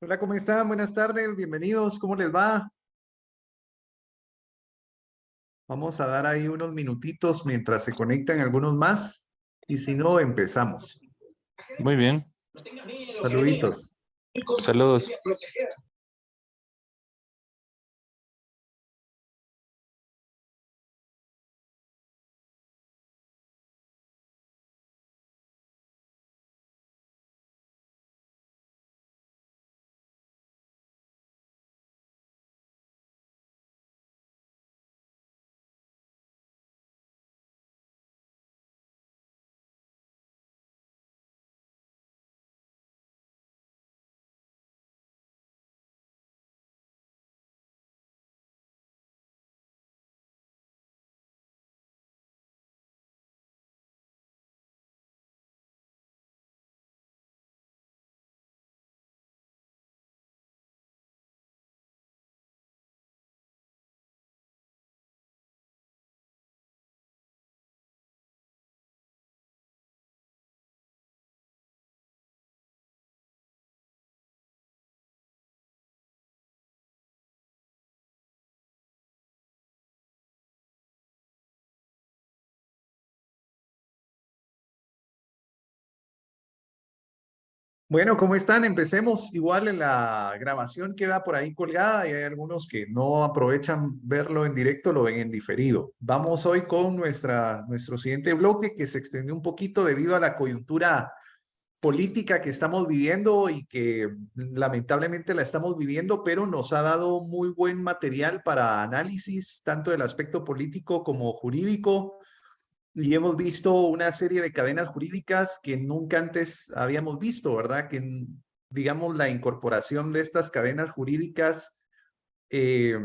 Hola, ¿cómo están? Buenas tardes, bienvenidos. ¿Cómo les va? Vamos a dar ahí unos minutitos mientras se conectan algunos más y si no, empezamos. Muy bien, Saluditos. saludos. Bueno, ¿cómo están? Empecemos. Igual en la grabación queda por ahí colgada y hay algunos que no aprovechan verlo en directo, lo ven en diferido. Vamos hoy con nuestro siguiente bloque que se extendió un poquito debido a la coyuntura política que estamos viviendo y que lamentablemente la estamos viviendo, pero nos ha dado muy buen material para análisis, tanto del aspecto político como jurídico, y hemos visto una serie de cadenas jurídicas que nunca antes habíamos visto, ¿verdad? Que, digamos, la incorporación de estas cadenas jurídicas eh,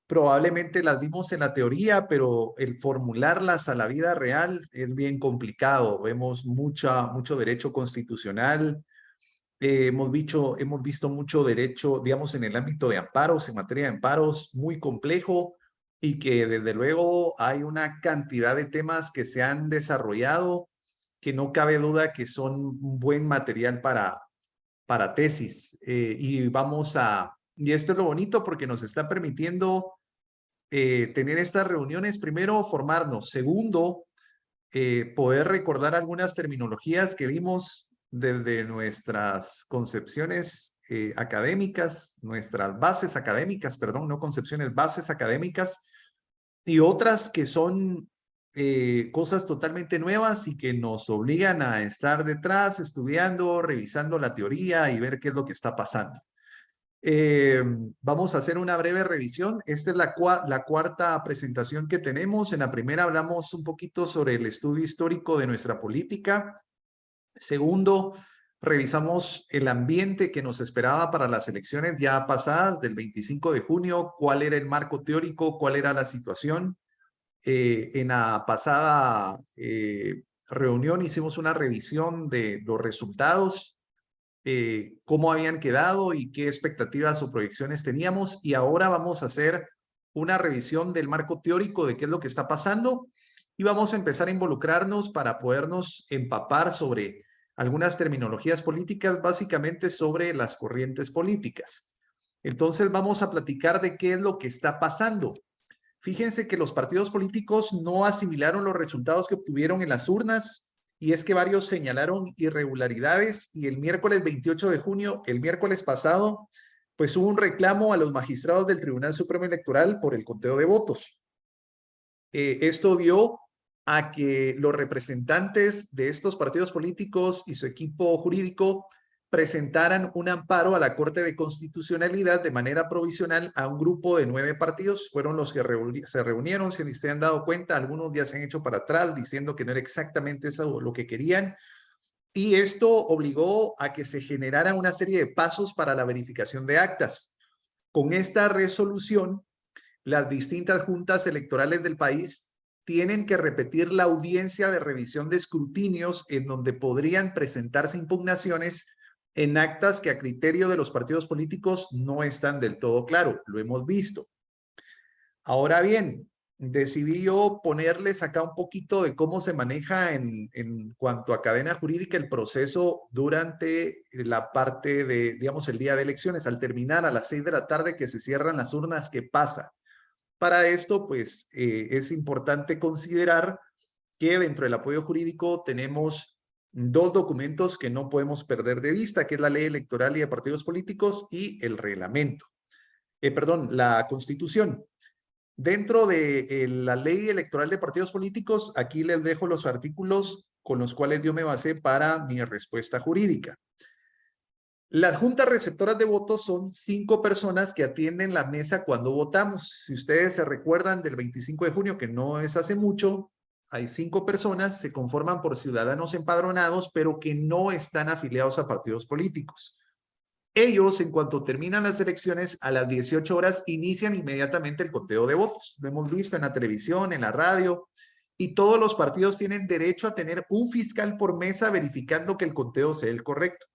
probablemente las vimos en la teoría, pero el formularlas a la vida real es bien complicado. Vemos mucho derecho constitucional, hemos visto mucho derecho, digamos, en el ámbito de amparos, en materia de amparos, muy complejo y que desde luego hay una cantidad de temas que se han desarrollado que no cabe duda que son un buen material para tesis. Y esto es lo bonito porque nos está permitiendo tener estas reuniones, primero, formarnos, segundo, poder recordar algunas terminologías que vimos desde nuestras concepciones académicas, nuestras bases académicas, perdón, no concepciones, bases académicas, y otras que son cosas totalmente nuevas y que nos obligan a estar detrás, estudiando, revisando la teoría y ver qué es lo que está pasando. Eh, Vamos a hacer una breve revisión. Esta es la cuarta presentación que tenemos. En la primera hablamos un poquito sobre el estudio histórico de nuestra política. Segundo, revisamos el ambiente que nos esperaba para las elecciones ya pasadas del 25 de junio, cuál era el marco teórico, cuál era la situación. En la pasada reunión hicimos una revisión de los resultados, cómo habían quedado y qué expectativas o proyecciones teníamos. Y ahora vamos a hacer una revisión del marco teórico de qué es lo que está pasando y vamos a empezar a involucrarnos para podernos empapar sobre algunas terminologías políticas, básicamente sobre las corrientes políticas. Entonces vamos a platicar de qué es lo que está pasando. Fíjense que los partidos políticos no asimilaron los resultados que obtuvieron en las urnas y es que varios señalaron irregularidades y el miércoles 28 de junio, el miércoles pasado, pues hubo un reclamo a los magistrados del Tribunal Supremo Electoral por el conteo de votos. Esto dio a que los representantes de estos partidos políticos y su equipo jurídico presentaran un amparo a la Corte de Constitucionalidad de manera provisional a un grupo de 9 partidos. Fueron los que se reunieron. Si se han dado cuenta, algunos ya se han hecho para atrás diciendo que no era exactamente eso lo que querían. Y esto obligó a que se generara una serie de pasos para la verificación de actas. Con esta resolución, las distintas juntas electorales del país tienen que repetir la audiencia de revisión de escrutinios en donde podrían presentarse impugnaciones en actas que a criterio de los partidos políticos no están del todo claro. Lo hemos visto. Ahora bien, decidí yo ponerles acá un poquito de cómo se maneja en cuanto a cadena jurídica el proceso durante la parte de, digamos, el día de elecciones. Al terminar a las 6 de la tarde que se cierran las urnas, ¿qué pasa? Para esto, pues, es importante considerar que dentro del apoyo jurídico tenemos dos documentos que no podemos perder de vista, que es la ley electoral y de partidos políticos y el reglamento. Perdón, la Constitución. Dentro de la ley electoral de partidos políticos, aquí les dejo los artículos con los cuales yo me basé para mi respuesta jurídica. Las juntas receptoras de votos son 5 personas que atienden la mesa cuando votamos. Si ustedes se recuerdan del 25 de junio, que no es hace mucho, hay 5 personas, se conforman por ciudadanos empadronados, pero que no están afiliados a partidos políticos. Ellos, en cuanto terminan las elecciones, a las 18 horas, inician inmediatamente el conteo de votos. Lo hemos visto en la televisión, en la radio, y todos los partidos tienen derecho a tener un fiscal por mesa verificando que el conteo sea el correcto.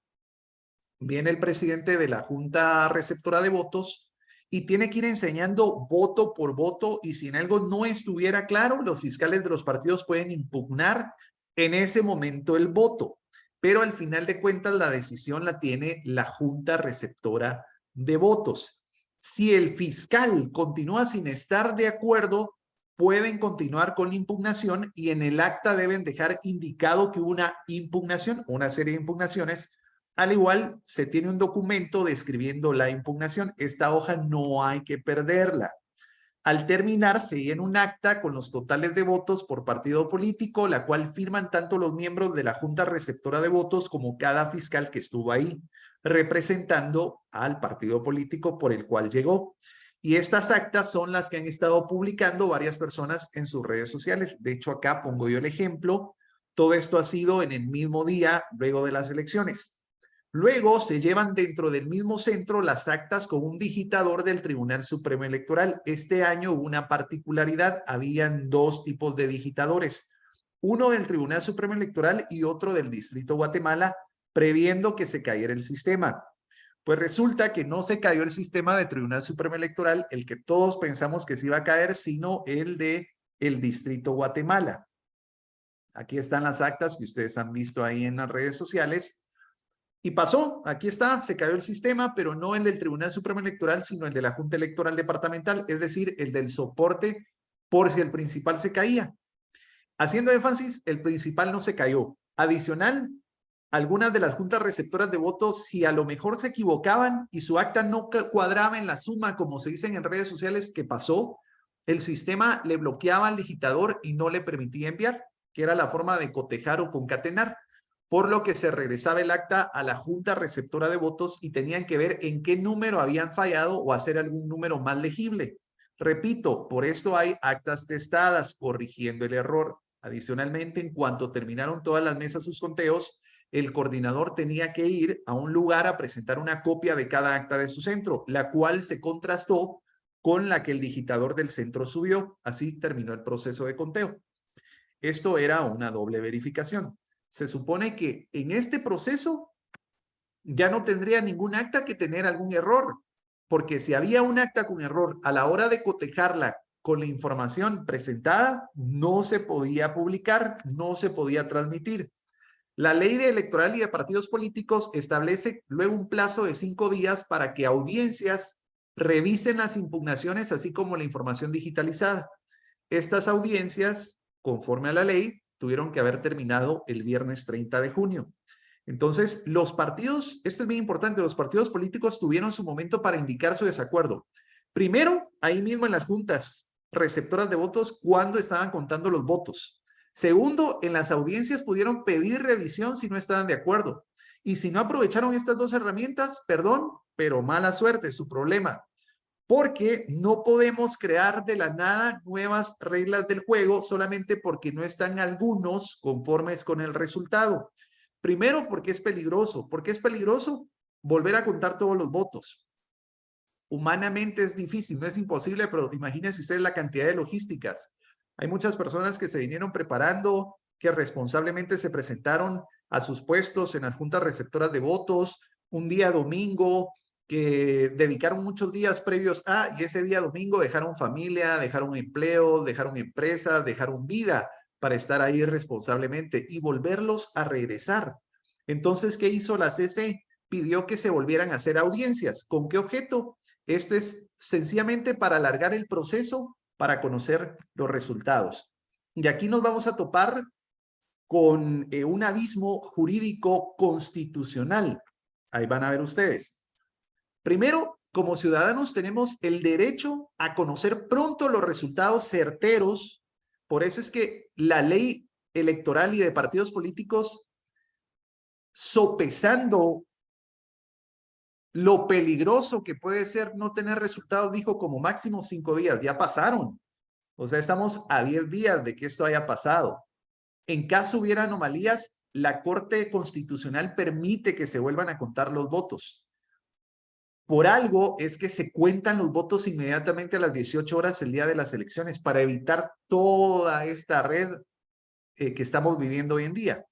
Viene el presidente de la Junta Receptora de Votos y tiene que ir enseñando voto por voto, y si en algo no estuviera claro, los fiscales de los partidos pueden impugnar en ese momento el voto. Pero al final de cuentas la decisión la tiene la Junta Receptora de Votos. Si el fiscal continúa sin estar de acuerdo, pueden continuar con la impugnación y en el acta deben dejar indicado que hubo una impugnación, una serie de impugnaciones. Al igual, se tiene un documento describiendo la impugnación. Esta hoja no hay que perderla. Al terminar, se llena un acta con los totales de votos por partido político, la cual firman tanto los miembros de la Junta Receptora de Votos como cada fiscal que estuvo ahí, representando al partido político por el cual llegó. Y estas actas son las que han estado publicando varias personas en sus redes sociales. De hecho, acá pongo yo el ejemplo. Todo esto ha sido en el mismo día, luego de las elecciones. Luego se llevan dentro del mismo centro las actas con un digitador del Tribunal Supremo Electoral. Este año hubo una particularidad, habían 2 tipos de digitadores, uno del Tribunal Supremo Electoral y otro del Distrito Guatemala, previendo que se cayera el sistema. Pues resulta que no se cayó el sistema del Tribunal Supremo Electoral, el que todos pensamos que se iba a caer, sino el de el Distrito Guatemala. Aquí están las actas que ustedes han visto ahí en las redes sociales. Y pasó, aquí está, se cayó el sistema, pero no el del Tribunal Supremo Electoral, sino el de la Junta Electoral Departamental, es decir, el del soporte por si el principal se caía. Haciendo énfasis, el principal no se cayó. Adicional, algunas de las juntas receptoras de votos, si a lo mejor se equivocaban y su acta no cuadraba en la suma, como se dicen en redes sociales que pasó, el sistema le bloqueaba al digitador y no le permitía enviar, que era la forma de cotejar o concatenar, por lo que se regresaba el acta a la junta receptora de votos y tenían que ver en qué número habían fallado o hacer algún número más legible. Repito, por esto hay actas testadas corrigiendo el error. Adicionalmente, en cuanto terminaron todas las mesas sus conteos, el coordinador tenía que ir a un lugar a presentar una copia de cada acta de su centro, la cual se contrastó con la que el digitador del centro subió. Así terminó el proceso de conteo. Esto era una doble verificación. Se supone que en este proceso ya no tendría ningún acta que tener algún error, porque si había un acta con error a la hora de cotejarla con la información presentada, no se podía publicar, no se podía transmitir. La ley electoral y de partidos políticos establece luego un plazo de 5 días para que audiencias revisen las impugnaciones, así como la información digitalizada. Estas audiencias, conforme a la ley, tuvieron que haber terminado el viernes 30 de junio. Entonces, los partidos, esto es bien importante, los partidos políticos tuvieron su momento para indicar su desacuerdo. Primero, ahí mismo en las juntas receptoras de votos, cuando estaban contando los votos. Segundo, en las audiencias pudieron pedir revisión si no estaban de acuerdo. Y si no aprovecharon estas 2 herramientas, perdón, pero mala suerte, su problema. Porque no podemos crear de la nada nuevas reglas del juego solamente porque no están algunos conformes con el resultado. Primero, porque es peligroso. ¿Por qué es peligroso? Volver a contar todos los votos. Humanamente es difícil, no es imposible, pero imagínense ustedes la cantidad de logísticas. Hay muchas personas que se vinieron preparando, que responsablemente se presentaron a sus puestos en las juntas receptoras de votos, un día domingo, que dedicaron muchos días previos y ese día domingo dejaron familia, dejaron empleo, dejaron empresa, dejaron vida para estar ahí responsablemente y volverlos a regresar. Entonces, ¿qué hizo la CC? Pidió que se volvieran a hacer audiencias. ¿Con qué objeto? Esto es sencillamente para alargar el proceso para conocer los resultados. Y aquí nos vamos a topar con un abismo jurídico constitucional. Ahí van a ver ustedes. Primero, como ciudadanos tenemos el derecho a conocer pronto los resultados certeros. Por eso es que la ley electoral y de partidos políticos, sopesando lo peligroso que puede ser no tener resultados, dijo como máximo 5 días. Ya pasaron. O sea, estamos a 10 días de que esto haya pasado. En caso hubiera anomalías, la Corte Constitucional permite que se vuelvan a contar los votos. Por algo es que se cuentan los votos inmediatamente a las 18 horas el día de las elecciones para evitar toda esta red que estamos viviendo hoy en día.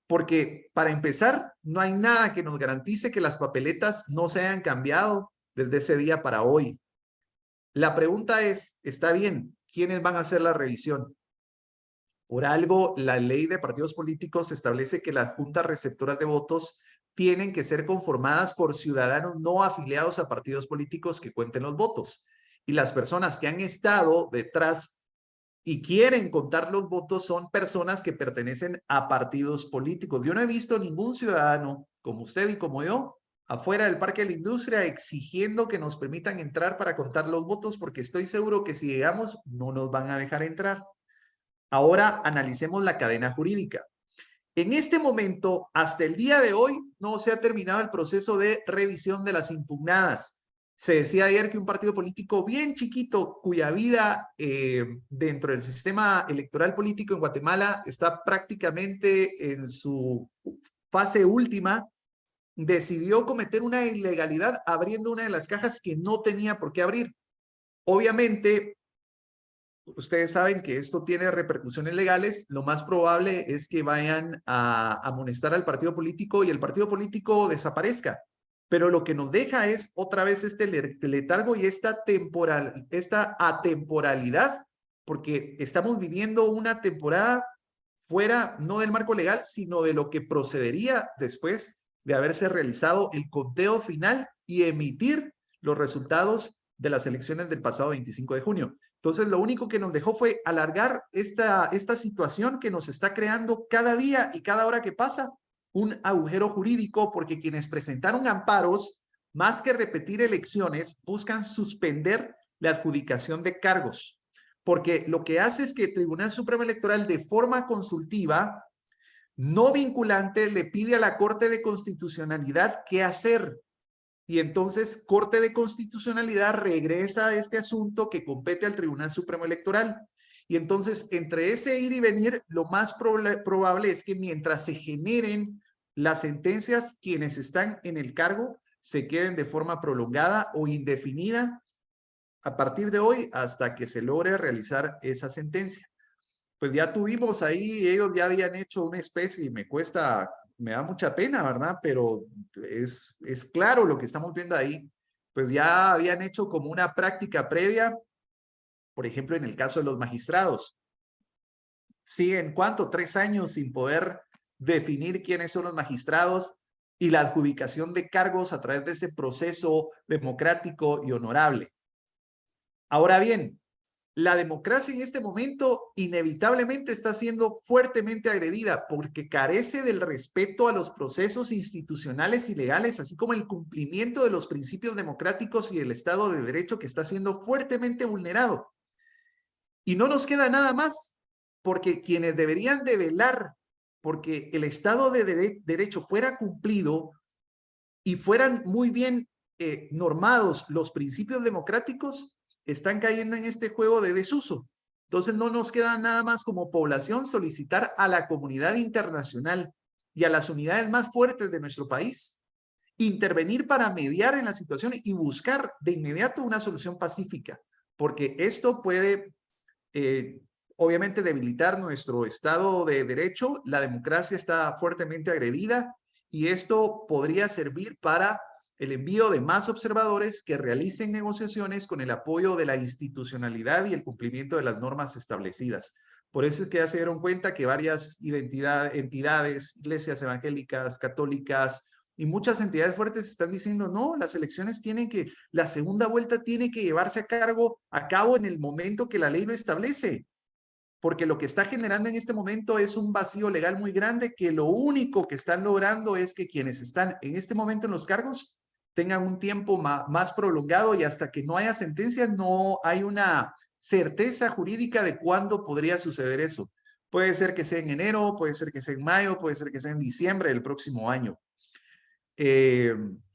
Porque para empezar, no hay nada que nos garantice que las papeletas no se hayan cambiado desde ese día para hoy. La pregunta es, está bien, ¿quiénes van a hacer la revisión? Por algo, la ley de partidos políticos establece que las juntas receptoras de votos tienen que ser conformadas por ciudadanos no afiliados a partidos políticos que cuenten los votos. Y las personas que han estado detrás y quieren contar los votos son personas que pertenecen a partidos políticos. Yo no he visto ningún ciudadano, como usted y como yo, afuera del Parque de la Industria exigiendo que nos permitan entrar para contar los votos, porque estoy seguro que si llegamos no nos van a dejar entrar. Ahora analicemos la cadena jurídica. En este momento, hasta el día de hoy, no se ha terminado el proceso de revisión de las impugnadas. Se decía ayer que un partido político bien chiquito, cuya vida dentro del sistema electoral político en Guatemala está prácticamente en su fase última, decidió cometer una ilegalidad abriendo una de las cajas que no tenía por qué abrir. Obviamente, ustedes saben que esto tiene repercusiones legales. Lo más probable es que vayan a amonestar al partido político y el partido político desaparezca. Pero lo que nos deja es otra vez este letargo y esta atemporalidad, porque estamos viviendo una temporada fuera no del marco legal, sino de lo que procedería después de haberse realizado el conteo final y emitir los resultados de las elecciones del pasado 25 de junio. Entonces, lo único que nos dejó fue alargar esta situación que nos está creando cada día y cada hora que pasa un agujero jurídico, porque quienes presentaron amparos, más que repetir elecciones, buscan suspender la adjudicación de cargos, porque lo que hace es que el Tribunal Supremo Electoral, de forma consultiva, no vinculante, le pide a la Corte de Constitucionalidad qué hacer. Y entonces Corte de Constitucionalidad regresa a este asunto que compete al Tribunal Supremo Electoral. Y entonces, entre ese ir y venir, lo más probable es que mientras se generen las sentencias, quienes están en el cargo se queden de forma prolongada o indefinida a partir de hoy hasta que se logre realizar esa sentencia. Pues ya tuvimos ahí, ellos ya habían hecho una especie, y me da mucha pena, ¿verdad? Pero es claro lo que estamos viendo ahí. Pues ya habían hecho como una práctica previa, por ejemplo, en el caso de los magistrados. Siguen, ¿cuánto? 3 años sin poder definir quiénes son los magistrados y la adjudicación de cargos a través de ese proceso democrático y honorable. Ahora bien, la democracia en este momento inevitablemente está siendo fuertemente agredida porque carece del respeto a los procesos institucionales y legales, así como el cumplimiento de los principios democráticos y el Estado de Derecho, que está siendo fuertemente vulnerado. Y no nos queda nada más, porque quienes deberían de velar porque el Estado de Derecho fuera cumplido y fueran muy bien normados los principios democráticos, están cayendo en este juego de desuso. Entonces no nos queda nada más como población solicitar a la comunidad internacional y a las unidades más fuertes de nuestro país intervenir para mediar en la situación y buscar de inmediato una solución pacífica, porque esto puede obviamente debilitar nuestro Estado de Derecho. La democracia está fuertemente agredida y esto podría servir para el envío de más observadores que realicen negociaciones con el apoyo de la institucionalidad y el cumplimiento de las normas establecidas. Por eso es que ya se dieron cuenta que varias entidades, iglesias evangélicas, católicas y muchas entidades fuertes están diciendo, no, las elecciones la segunda vuelta tiene que llevarse a cabo en el momento que la ley lo establece, porque lo que está generando en este momento es un vacío legal muy grande que lo único que están logrando es que quienes están en este momento en los cargos tengan un tiempo más prolongado y hasta que no haya sentencia no hay una certeza jurídica de cuándo podría suceder eso. Puede ser que sea en enero, puede ser que sea en mayo, puede ser que sea en diciembre del próximo año.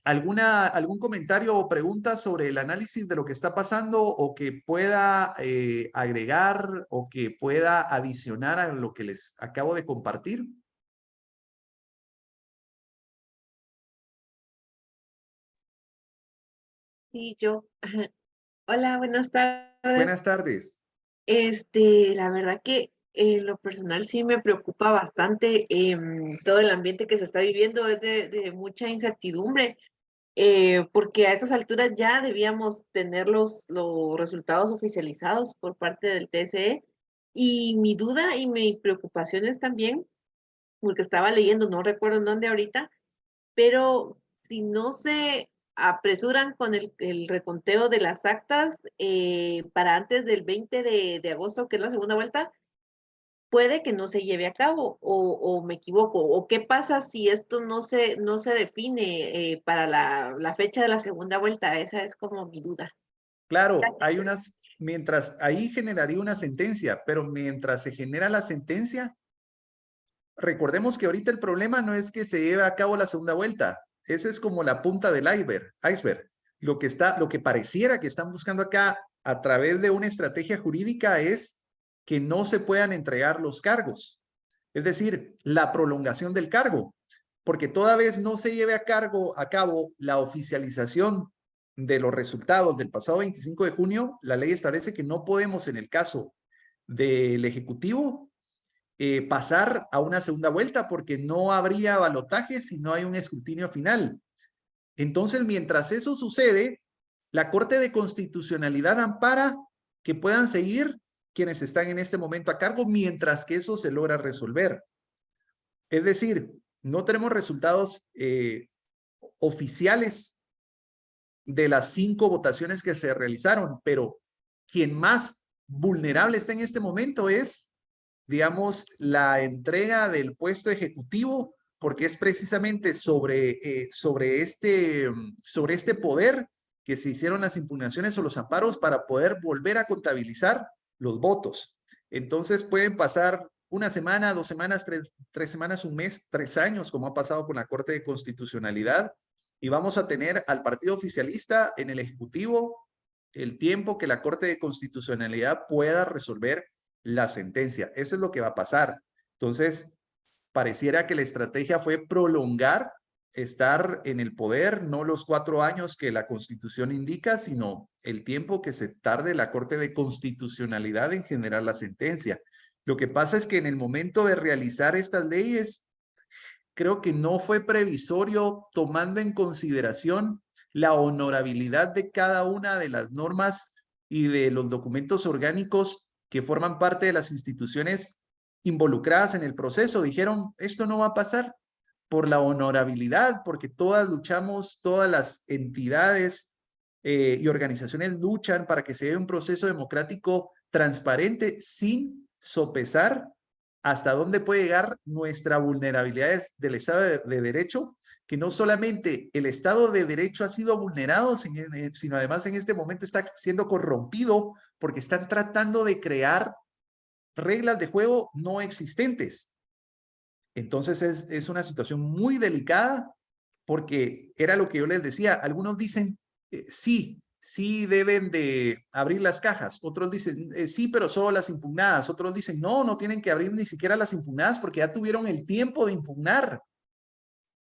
¿Algún comentario o pregunta sobre el análisis de lo que está pasando o que pueda agregar o que pueda adicionar a lo que les acabo de compartir? Sí, yo. Hola, buenas tardes. Buenas tardes. La verdad que en lo personal sí me preocupa bastante todo el ambiente que se está viviendo, es de mucha incertidumbre, porque a estas alturas ya debíamos tener los resultados oficializados por parte del TSE. Y mi duda y mi preocupación es también, porque estaba leyendo, no recuerdo en dónde ahorita, pero si no se apresuran con el reconteo de las actas para antes del 20 de agosto, que es la segunda vuelta, puede que no se lleve a cabo, o me equivoco, o qué pasa si esto no se define para la fecha de la segunda vuelta. Esa es como mi duda. Claro, mientras ahí generaría una sentencia, pero mientras se genera la sentencia, recordemos que ahorita el problema no es que se lleve a cabo la segunda vuelta. Esa es como la punta del iceberg. Lo que pareciera que están buscando acá a través de una estrategia jurídica es que no se puedan entregar los cargos. Es decir, la prolongación del cargo. Porque toda vez no se lleve a cabo la oficialización de los resultados del pasado 25 de junio, la ley establece que no podemos, en el caso del Ejecutivo, pasar a una segunda vuelta porque no habría balotaje si no hay un escrutinio final. Entonces, mientras eso sucede, la Corte de Constitucionalidad ampara que puedan seguir quienes están en este momento a cargo mientras que eso se logra resolver. Es decir, no tenemos resultados oficiales de las 5 votaciones que se realizaron, pero quien más vulnerable está en este momento es, digamos, la entrega del puesto ejecutivo, porque es precisamente sobre este poder que se hicieron las impugnaciones o los amparos para poder volver a contabilizar los votos. Entonces pueden pasar una semana, 2 semanas, 3 semanas, un mes, 3 años, como ha pasado con la Corte de Constitucionalidad, y vamos a tener al partido oficialista en el Ejecutivo el tiempo que la Corte de Constitucionalidad pueda resolver la sentencia. Eso es lo que va a pasar. Entonces, pareciera que la estrategia fue prolongar, estar en el poder, no los 4 años que la Constitución indica, sino el tiempo que se tarde la Corte de Constitucionalidad en generar la sentencia. Lo que pasa es que en el momento de realizar estas leyes, creo que no fue previsorio tomando en consideración la honorabilidad de cada una de las normas y de los documentos orgánicos que forman parte de las instituciones involucradas en el proceso. Dijeron, esto no va a pasar por la honorabilidad, porque todas luchamos, todas las entidades y organizaciones luchan para que se dé un proceso democrático transparente sin sopesar hasta dónde puede llegar nuestra vulnerabilidad del Estado de Derecho, que no solamente el Estado de Derecho ha sido vulnerado, sino además en este momento está siendo corrompido porque están tratando de crear reglas de juego no existentes. Entonces es una situación muy delicada porque era lo que yo les decía. Algunos dicen, sí deben de abrir las cajas. Otros dicen, sí, pero solo las impugnadas. Otros dicen, no tienen que abrir ni siquiera las impugnadas porque ya tuvieron el tiempo de impugnar.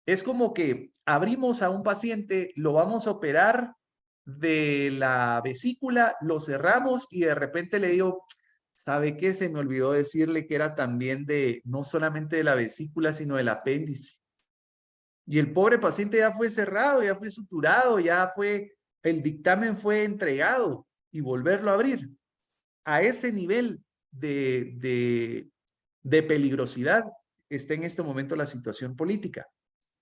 Es como que abrimos a un paciente, lo vamos a operar de la vesícula, lo cerramos y de repente le digo, ¿sabe qué? Se me olvidó decirle que era también no solamente de la vesícula, sino del apéndice. y el pobre paciente ya fue cerrado, ya fue suturado, el dictamen fue entregado y volverlo a abrir. A ese nivel de peligrosidad está en este momento la situación política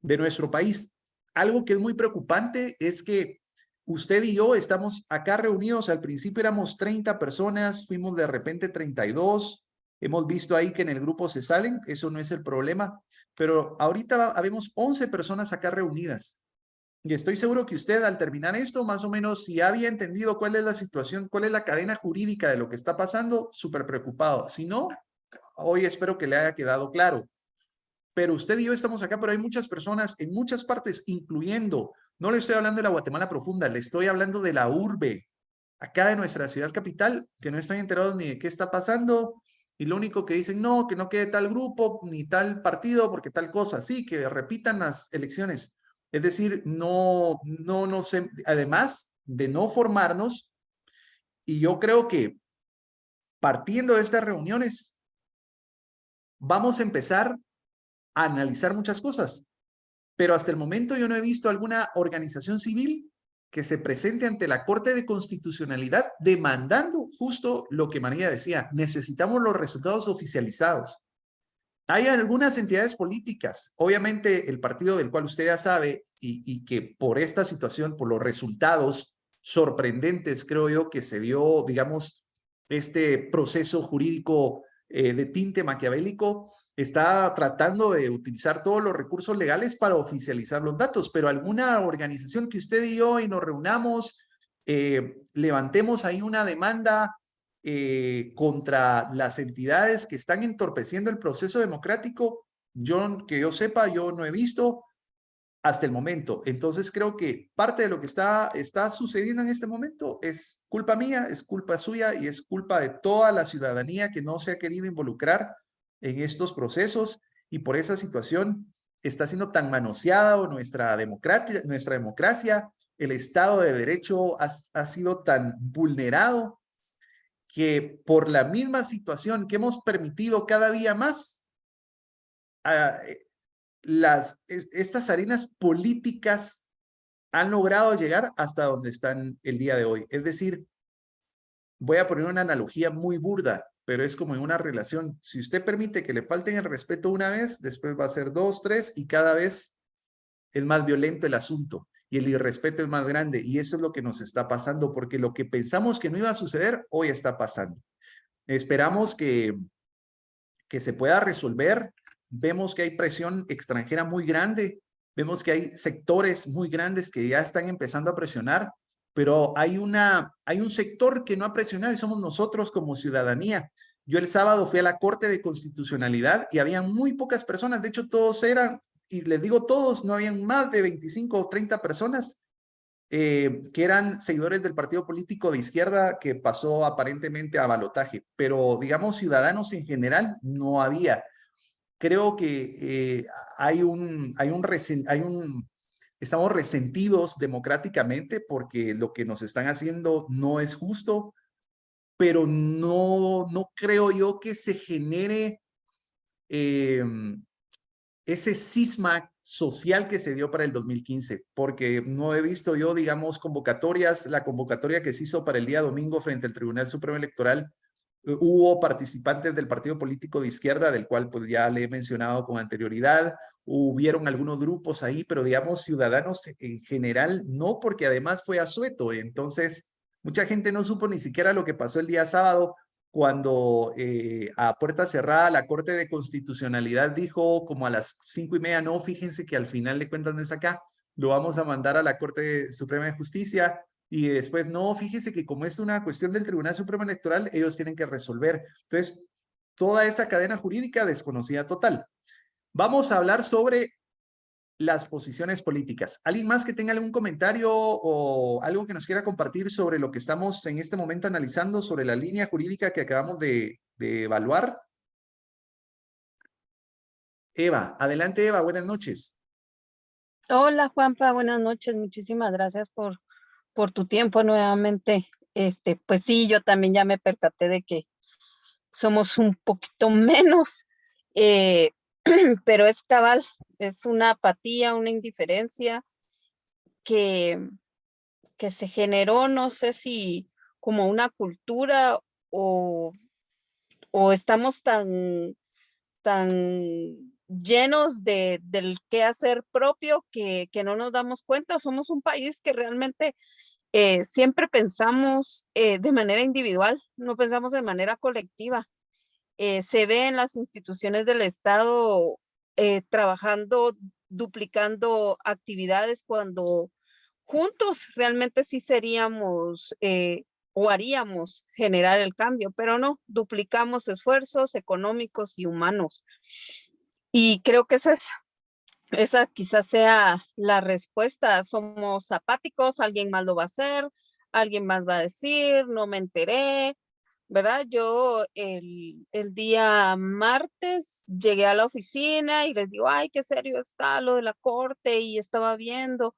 de nuestro país. Algo que es muy preocupante es que usted y yo estamos acá reunidos. Al principio éramos 30 personas, fuimos de repente 32. Hemos visto ahí que en el grupo se salen, eso no es el problema, pero ahorita habemos 11 personas acá reunidas. Y estoy seguro que usted al terminar esto, más o menos, si había entendido cuál es la situación, cuál es la cadena jurídica de lo que está pasando, súper preocupado. Si no, hoy espero que le haya quedado claro. Pero usted y yo estamos acá, pero hay muchas personas en muchas partes, incluyendo, no le estoy hablando de la Guatemala profunda, le estoy hablando de la urbe, acá de nuestra ciudad capital, que no están enterados ni de qué está pasando, y lo único que dicen, no, que no quede tal grupo, ni tal partido, porque tal cosa, sí, que repitan las elecciones. Es decir, no sé, además de no formarnos, y yo creo que partiendo de estas reuniones, vamos a empezar a analizar muchas cosas. Pero hasta el momento yo no he visto alguna organización civil que se presente ante la Corte de Constitucionalidad demandando justo lo que María decía, necesitamos los resultados oficializados. Hay algunas entidades políticas, obviamente el partido del cual usted ya sabe y que por esta situación, por los resultados sorprendentes, creo yo, que se dio, digamos, este proceso jurídico de tinte maquiavélico, está tratando de utilizar todos los recursos legales para oficializar los datos, pero alguna organización que usted y yo y nos reunamos, levantemos ahí una demanda contra las entidades que están entorpeciendo el proceso democrático, que yo sepa, yo no he visto hasta el momento. Entonces creo que parte de lo que está sucediendo en este momento es culpa mía, es culpa suya y es culpa de toda la ciudadanía que no se ha querido involucrar en estos procesos y por esa situación está siendo tan manoseada nuestra democracia, el Estado de Derecho ha sido tan vulnerado que por la misma situación que hemos permitido cada día más, estas arenas políticas han logrado llegar hasta donde están el día de hoy. Es decir, voy a poner una analogía muy burda, pero es como en una relación. Si usted permite que le falten el respeto una vez, después va a ser dos, tres, y cada vez es más violento el asunto y el irrespeto es más grande. Y eso es lo que nos está pasando, porque lo que pensamos que no iba a suceder, hoy está pasando. Esperamos que se pueda resolver. Vemos que hay presión extranjera muy grande, vemos que hay sectores muy grandes que ya están empezando a presionar, pero hay un sector que no ha presionado y somos nosotros como ciudadanía. Yo el sábado fui a la Corte de Constitucionalidad y había muy pocas personas, de hecho todos eran, y les digo todos, no habían más de 25 o 30 personas que eran seguidores del partido político de izquierda que pasó aparentemente a balotaje, pero digamos ciudadanos en general no había. Creo que estamos resentidos democráticamente porque lo que nos están haciendo no es justo, pero no creo yo que se genere eh, ese cisma social que se dio para el 2015, porque no he visto yo, digamos, convocatorias, la convocatoria que se hizo para el día domingo frente al Tribunal Supremo Electoral, hubo participantes del partido político de izquierda, del cual pues ya le he mencionado con anterioridad, hubieron algunos grupos ahí, pero digamos ciudadanos en general no, porque además fue asueto, entonces mucha gente no supo ni siquiera lo que pasó el día sábado, cuando a puerta cerrada la Corte de Constitucionalidad dijo como a las 5:30, no, fíjense que al final de cuentas no es acá, lo vamos a mandar a la Corte Suprema de Justicia, y después, no, fíjese que como es una cuestión del Tribunal Supremo Electoral, ellos tienen que resolver. Entonces, toda esa cadena jurídica desconocida total. Vamos a hablar sobre las posiciones políticas. ¿Alguien más que tenga algún comentario o algo que nos quiera compartir sobre lo que estamos en este momento analizando, sobre la línea jurídica que acabamos de evaluar? Eva, adelante Eva, buenas noches. Hola Juanpa, buenas noches, muchísimas gracias por tu tiempo nuevamente. Pues sí, yo también ya me percaté de que somos un poquito menos. pero es cabal, es una apatía, una indiferencia que, que se generó, no sé si como una cultura o, o estamos tan llenos del qué hacer propio que no nos damos cuenta. Somos un país que realmente siempre pensamos de manera individual, no pensamos de manera colectiva. Se ve en las instituciones del Estado trabajando, duplicando actividades cuando juntos realmente sí seríamos o haríamos generar el cambio, pero no, duplicamos esfuerzos económicos y humanos. Y creo que esa quizás sea la respuesta. Somos apáticos, alguien más lo va a hacer, alguien más va a decir, no me enteré, ¿verdad? Yo el día martes llegué a la oficina y les digo, ay, qué serio está lo de la corte y estaba viendo.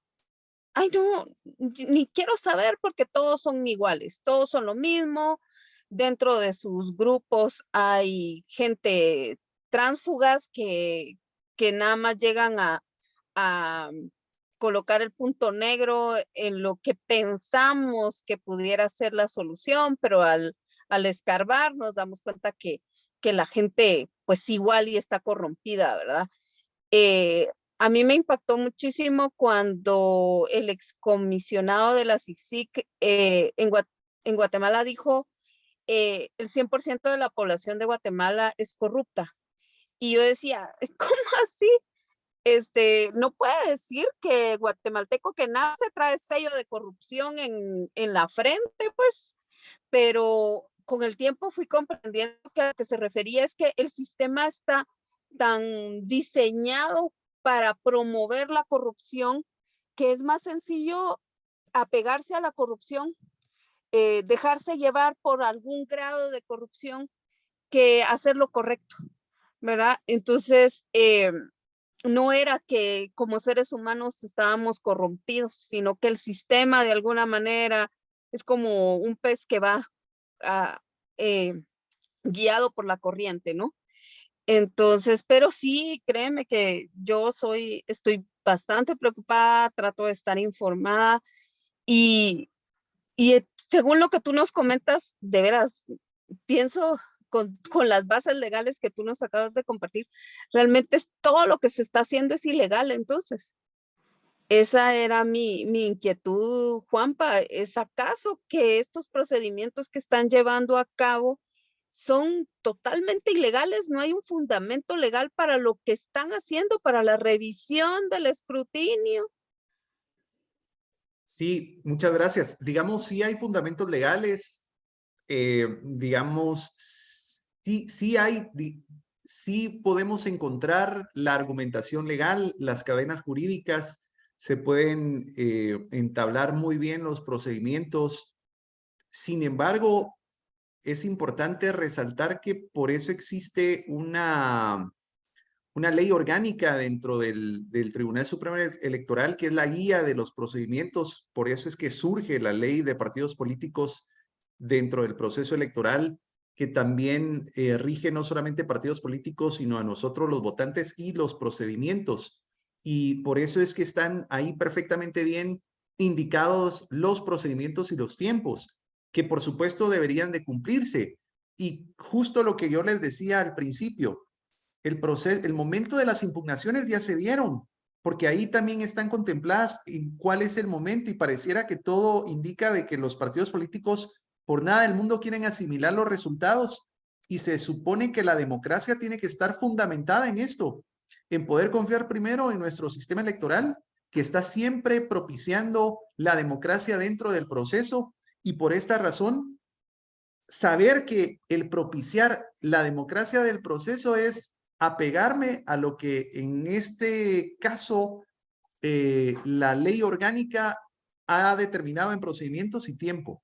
Ay, no, ni quiero saber porque todos son iguales, todos son lo mismo. Dentro de sus grupos hay gente tránsfugas que nada más llegan a colocar el punto negro en lo que pensamos que pudiera ser la solución, pero al escarbar nos damos cuenta que la gente pues igual y está corrompida, ¿verdad? A mí me impactó muchísimo cuando el excomisionado de la CICIC en Guatemala dijo el 100% de la población de Guatemala es corrupta. Y yo decía, ¿cómo así? No puede decir que guatemalteco que nace trae sello de corrupción en la frente, pues, pero con el tiempo fui comprendiendo que a lo que se refería es que el sistema está tan diseñado para promover la corrupción que es más sencillo apegarse a la corrupción, dejarse llevar por algún grado de corrupción que hacer lo correcto, ¿verdad? Entonces, no era que como seres humanos estábamos corrompidos, sino que el sistema de alguna manera es como un pez que va a, guiado por la corriente, ¿no? Entonces, pero sí, créeme que estoy bastante preocupada, trato de estar informada y, según lo que tú nos comentas, de veras, pienso con las bases legales que tú nos acabas de compartir, realmente es todo lo que se está haciendo es ilegal, entonces. Esa era mi inquietud, Juanpa. ¿Es acaso que estos procedimientos que están llevando a cabo son totalmente ilegales? ¿No hay un fundamento legal para lo que están haciendo, para la revisión del escrutinio? Sí, muchas gracias. Digamos, sí hay fundamentos legales, digamos, sí podemos encontrar la argumentación legal, las cadenas jurídicas, se pueden entablar muy bien los procedimientos. Sin embargo, es importante resaltar que por eso existe una ley orgánica dentro del Tribunal Supremo Electoral, que es la guía de los procedimientos. Por eso es que surge la ley de partidos políticos dentro del proceso electoral, que también rige no solamente partidos políticos, sino a nosotros los votantes y los procedimientos. Y por eso es que están ahí perfectamente bien indicados los procedimientos y los tiempos, que por supuesto deberían de cumplirse. Y justo lo que yo les decía al principio, el momento de las impugnaciones ya se dieron, porque ahí también están contempladas en cuál es el momento y pareciera que todo indica de que los partidos políticos por nada del mundo quieren asimilar los resultados y se supone que la democracia tiene que estar fundamentada en esto, en poder confiar primero en nuestro sistema electoral, que está siempre propiciando la democracia dentro del proceso y por esta razón saber que el propiciar la democracia del proceso es apegarme a lo que en este caso la ley orgánica ha determinado en procedimientos y tiempo.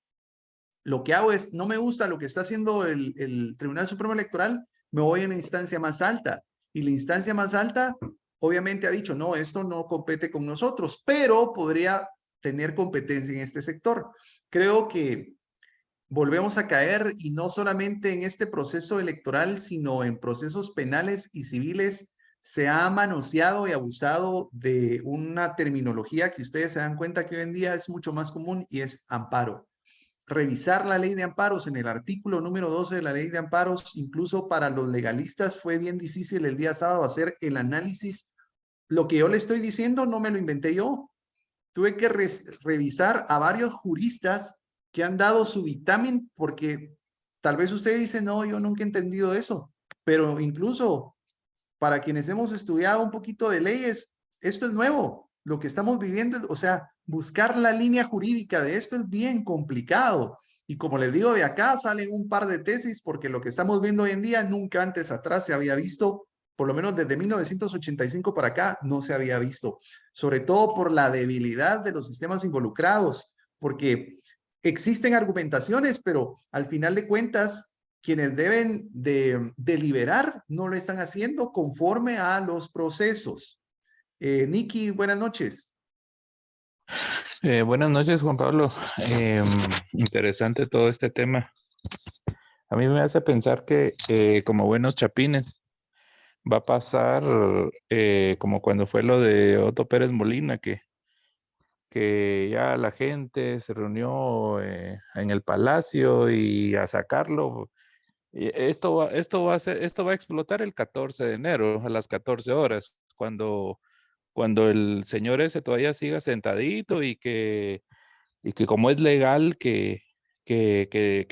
Lo que hago es, no me gusta lo que está haciendo el Tribunal Supremo Electoral, me voy a una instancia más alta. Y la instancia más alta, obviamente, ha dicho, no, esto no compete con nosotros, pero podría tener competencia en este sector. Creo que volvemos a caer y no solamente en este proceso electoral, sino en procesos penales y civiles se ha manoseado y abusado de una terminología que ustedes se dan cuenta que hoy en día es mucho más común y es amparo. Revisar la ley de amparos en el artículo número 12 de la ley de amparos, incluso para los legalistas fue bien difícil el día sábado hacer el análisis. Lo que yo le estoy diciendo no me lo inventé yo. Tuve que revisar a varios juristas que han dado su dictamen porque tal vez usted dice, no, yo nunca he entendido eso, pero incluso para quienes hemos estudiado un poquito de leyes, esto es nuevo. Lo que estamos viviendo, o sea, buscar la línea jurídica de esto es bien complicado. Y como les digo, de acá salen un par de tesis porque lo que estamos viendo hoy en día nunca antes atrás se había visto, por lo menos desde 1985 para acá, no se había visto. Sobre todo por la debilidad de los sistemas involucrados, porque existen argumentaciones, pero al final de cuentas, quienes deben de deliberar no lo están haciendo conforme a los procesos. Nikki, buenas noches. Buenas noches, Juan Pablo. Interesante todo este tema. A mí me hace pensar que como buenos chapines va a pasar como cuando fue lo de Otto Pérez Molina, que ya la gente se reunió en el palacio y a sacarlo. Y esto va a explotar el 14 de enero a las 14 horas, cuando el señor ese todavía siga sentadito y que como es legal que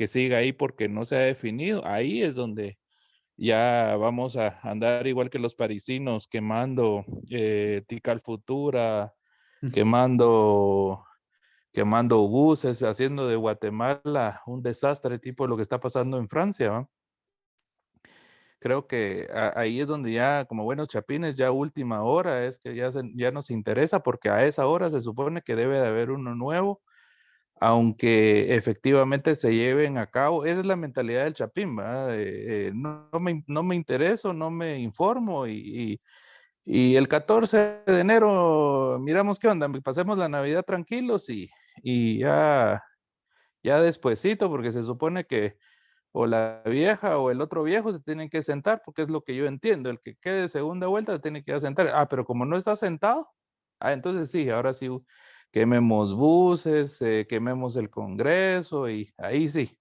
siga ahí porque no se ha definido, ahí es donde ya vamos a andar igual que los parisinos quemando Tikal Futura, quemando buses, haciendo de Guatemala un desastre tipo lo que está pasando en Francia, ¿va? Creo que ahí es donde ya, como buenos chapines, ya última hora es que ya nos interesa porque a esa hora se supone que debe de haber uno nuevo, aunque efectivamente se lleven a cabo. Esa es la mentalidad del chapín, ¿verdad? No me intereso, no me informo y el 14 de enero miramos qué onda, pasemos la Navidad tranquilos y ya despuesito, porque se supone que o la vieja o el otro viejo se tienen que sentar, porque es lo que yo entiendo, el que quede de segunda vuelta se tiene que ir a sentar. Ah, pero como no está sentado, entonces sí, ahora sí, quememos buses, quememos el Congreso y ahí sí.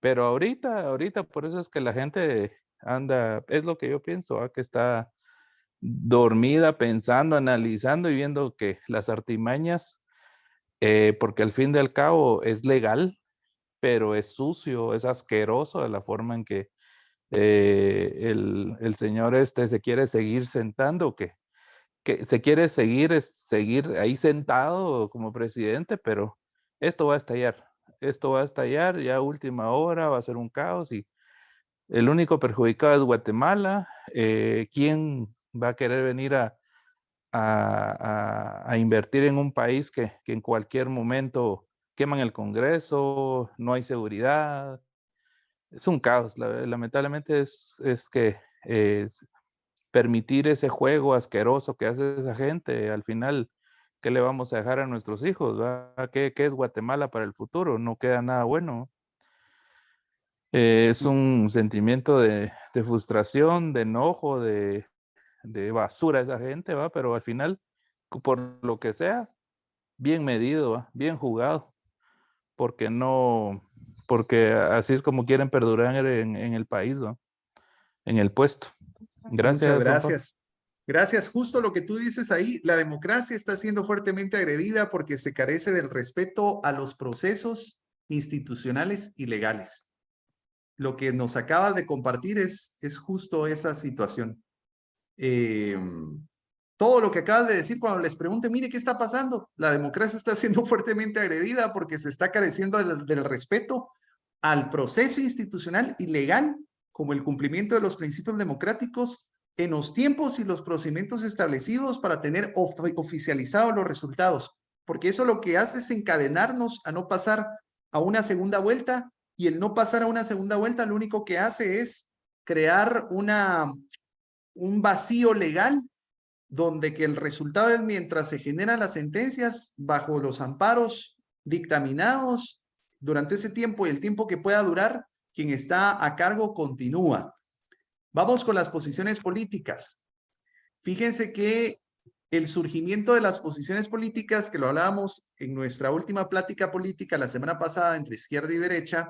Pero ahorita, por eso es que la gente anda, es lo que yo pienso, que está dormida pensando, analizando y viendo que las artimañas, porque al fin y al cabo es legal, pero es sucio, es asqueroso de la forma en que el señor este se quiere seguir sentando, que se quiere seguir ahí sentado como presidente, pero esto va a estallar ya a última hora, va a ser un caos y el único perjudicado es Guatemala. ¿Quién va a querer venir a invertir en un país que en cualquier momento queman el Congreso, no hay seguridad? Es un caos, lamentablemente es que permitir ese juego asqueroso que hace esa gente, al final, ¿qué le vamos a dejar a nuestros hijos? ¿Qué es Guatemala para el futuro? No queda nada bueno. Es un sentimiento de frustración, de enojo, de basura esa gente, ¿va? Pero al final, por lo que sea, bien medido, ¿va? Bien jugado, porque así es como quieren perdurar en el país, ¿va? En el puesto. Muchas Gracias, Juan Pablo. gracias. Gracias. Justo lo que tú dices ahí, la democracia está siendo fuertemente agredida porque se carece del respeto a los procesos institucionales y legales. Lo que nos acabas de compartir es justo esa situación. Todo lo que acabas de decir cuando les pregunte, mire, ¿qué está pasando? La democracia está siendo fuertemente agredida porque se está careciendo del respeto al proceso institucional y legal, como el cumplimiento de los principios democráticos en los tiempos y los procedimientos establecidos para tener oficializados los resultados, porque eso lo que hace es encadenarnos a no pasar a una segunda vuelta, y el no pasar a una segunda vuelta lo único que hace es crear un vacío legal donde que el resultado es mientras se generan las sentencias bajo los amparos dictaminados durante ese tiempo y el tiempo que pueda durar, quien está a cargo continúa. Vamos con las posiciones políticas. Fíjense que el surgimiento de las posiciones políticas, que lo hablábamos en nuestra última plática política la semana pasada entre izquierda y derecha,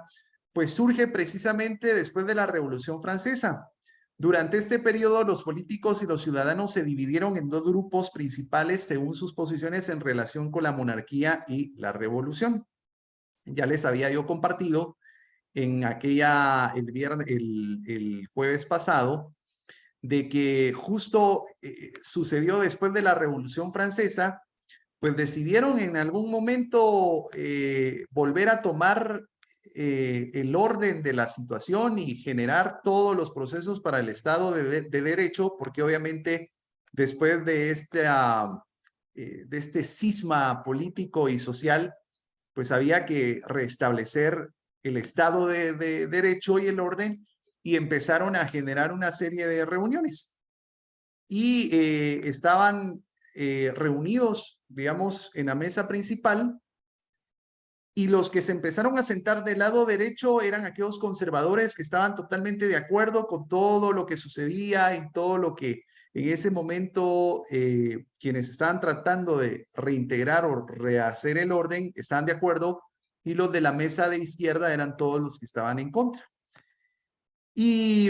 pues surge precisamente después de la Revolución Francesa. Durante este periodo, los políticos y los ciudadanos se dividieron en dos grupos principales según sus posiciones en relación con la monarquía y la revolución. Ya les había yo compartido en el jueves pasado, de que justo sucedió después de la Revolución Francesa, pues decidieron en algún momento volver a tomar el orden de la situación y generar todos los procesos para el Estado de Derecho, porque obviamente después de este cisma político y social, pues había que restablecer el Estado de Derecho y el orden, y empezaron a generar una serie de reuniones. Y estaban reunidos, digamos, en la mesa principal, y los que se empezaron a sentar del lado derecho eran aquellos conservadores que estaban totalmente de acuerdo con todo lo que sucedía y todo lo que en ese momento quienes estaban tratando de reintegrar o rehacer el orden estaban de acuerdo, y los de la mesa de izquierda eran todos los que estaban en contra. Y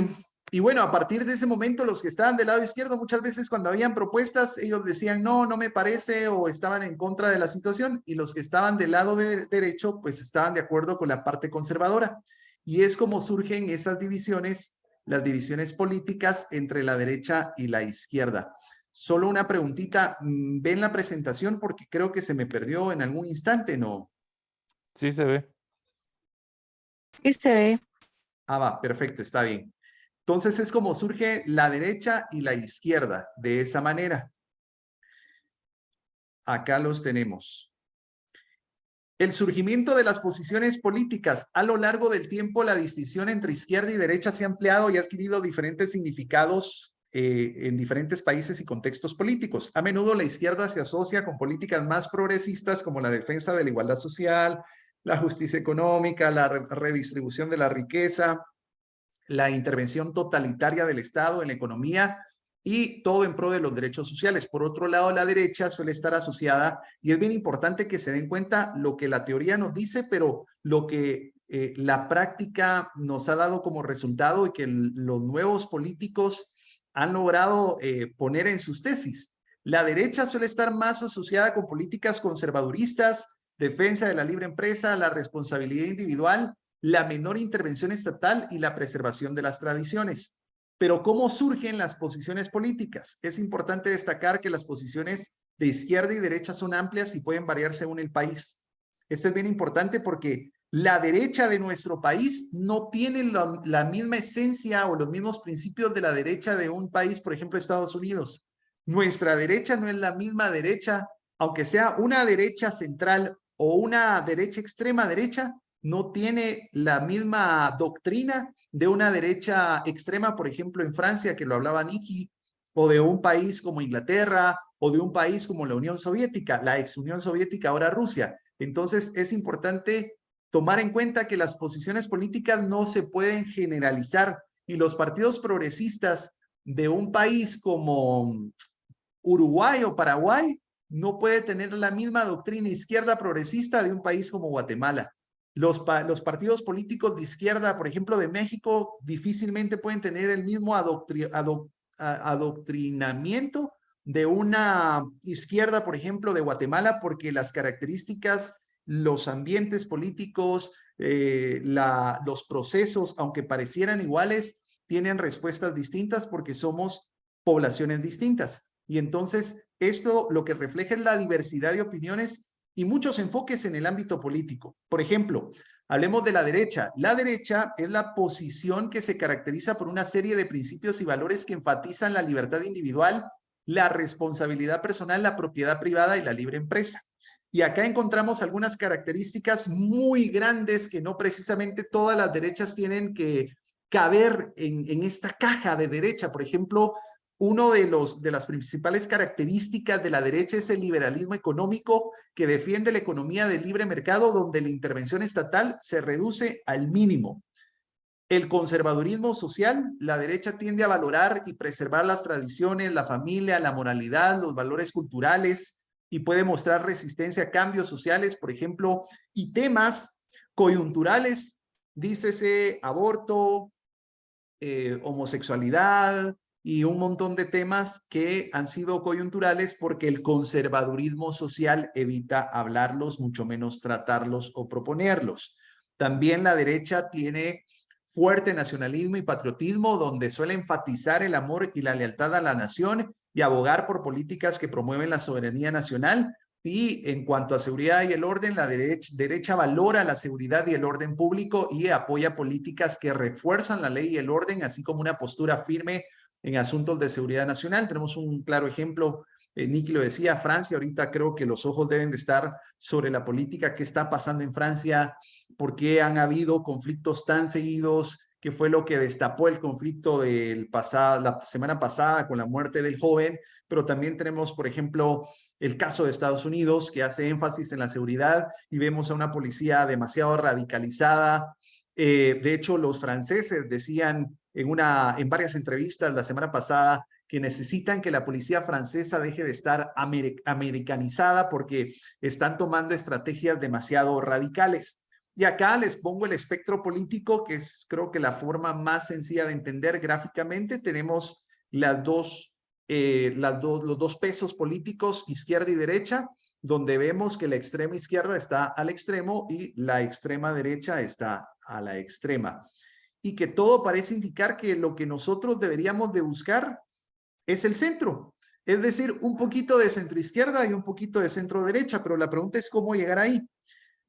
bueno, a partir de ese momento, los que estaban del lado izquierdo, muchas veces cuando habían propuestas, ellos decían, no, no me parece, o estaban en contra de la situación, y los que estaban del lado derecho, pues estaban de acuerdo con la parte conservadora. Y es como surgen esas divisiones, las divisiones políticas entre la derecha y la izquierda. Solo una preguntita, ¿ven la presentación? Porque creo que se me perdió en algún instante, ¿no? Sí se ve. Sí se ve. Ah, va, perfecto, está bien. Entonces es como surge la derecha y la izquierda, de esa manera. Acá los tenemos. El surgimiento de las posiciones políticas. A lo largo del tiempo, la distinción entre izquierda y derecha se ha ampliado y ha adquirido diferentes significados en diferentes países y contextos políticos. A menudo la izquierda se asocia con políticas más progresistas como la defensa de la igualdad social, la justicia económica, la redistribución de la riqueza, la intervención totalitaria del Estado en la economía y todo en pro de los derechos sociales. Por otro lado, la derecha suele estar asociada, y es bien importante que se den cuenta lo que la teoría nos dice, pero lo que la práctica nos ha dado como resultado y que los nuevos políticos han logrado poner en sus tesis. La derecha suele estar más asociada con políticas conservaduristas, defensa de la libre empresa, la responsabilidad individual, la menor intervención estatal y la preservación de las tradiciones. Pero ¿cómo surgen las posiciones políticas? Es importante destacar que las posiciones de izquierda y derecha son amplias y pueden variar según el país. Esto es bien importante porque la derecha de nuestro país no tiene la misma esencia o los mismos principios de la derecha de un país, por ejemplo, Estados Unidos. Nuestra derecha no es la misma derecha, aunque sea una derecha central o una derecha extrema derecha, no tiene la misma doctrina de una derecha extrema, por ejemplo, en Francia, que lo hablaba Nikki, o de un país como Inglaterra, o de un país como la Unión Soviética, la ex Unión Soviética, ahora Rusia. Entonces, es importante tomar en cuenta que las posiciones políticas no se pueden generalizar, y los partidos progresistas de un país como Uruguay o Paraguay no puede tener la misma doctrina izquierda progresista de un país como Guatemala. Los partidos políticos de izquierda, por ejemplo, de México, difícilmente pueden tener el mismo adoctrinamiento de una izquierda, por ejemplo, de Guatemala, porque las características, los ambientes políticos, los procesos, aunque parecieran iguales, tienen respuestas distintas porque somos poblaciones distintas. Y entonces esto lo que refleja es la diversidad de opiniones y muchos enfoques en el ámbito político. Por ejemplo, hablemos de la derecha. La derecha es la posición que se caracteriza por una serie de principios y valores que enfatizan la libertad individual, la responsabilidad personal, la propiedad privada y la libre empresa. Y acá encontramos algunas características muy grandes que no precisamente todas las derechas tienen que caber en esta caja de derecha. Por ejemplo, uno de las principales características de la derecha es el liberalismo económico, que defiende la economía de libre mercado donde la intervención estatal se reduce al mínimo. El conservadurismo social, la derecha tiende a valorar y preservar las tradiciones, la familia, la moralidad, los valores culturales y puede mostrar resistencia a cambios sociales, por ejemplo, y temas coyunturales, dícese aborto, homosexualidad y un montón de temas que han sido coyunturales porque el conservadurismo social evita hablarlos, mucho menos tratarlos o proponerlos. También la derecha tiene fuerte nacionalismo y patriotismo, donde suele enfatizar el amor y la lealtad a la nación y abogar por políticas que promueven la soberanía nacional. Y en cuanto a seguridad y el orden, la derecha valora la seguridad y el orden público y apoya políticas que refuerzan la ley y el orden, así como una postura firme en asuntos de seguridad nacional. Tenemos un claro ejemplo, Nicky lo decía, Francia. Ahorita creo que los ojos deben de estar sobre la política que está pasando en Francia, por qué han habido conflictos tan seguidos, qué fue lo que destapó el conflicto la semana pasada con la muerte del joven, pero también tenemos, por ejemplo, el caso de Estados Unidos, que hace énfasis en la seguridad y vemos a una policía demasiado radicalizada. De hecho, los franceses decían en varias entrevistas la semana pasada que necesitan que la policía francesa deje de estar americanizada porque están tomando estrategias demasiado radicales. Y acá les pongo el espectro político, que es creo que la forma más sencilla de entender gráficamente. Tenemos los dos pesos políticos, izquierda y derecha, donde vemos que la extrema izquierda está al extremo y la extrema derecha está a la extrema. Y que todo parece indicar que lo que nosotros deberíamos de buscar es el centro. Es decir, un poquito de centro izquierda y un poquito de centro derecha, pero la pregunta es cómo llegar ahí.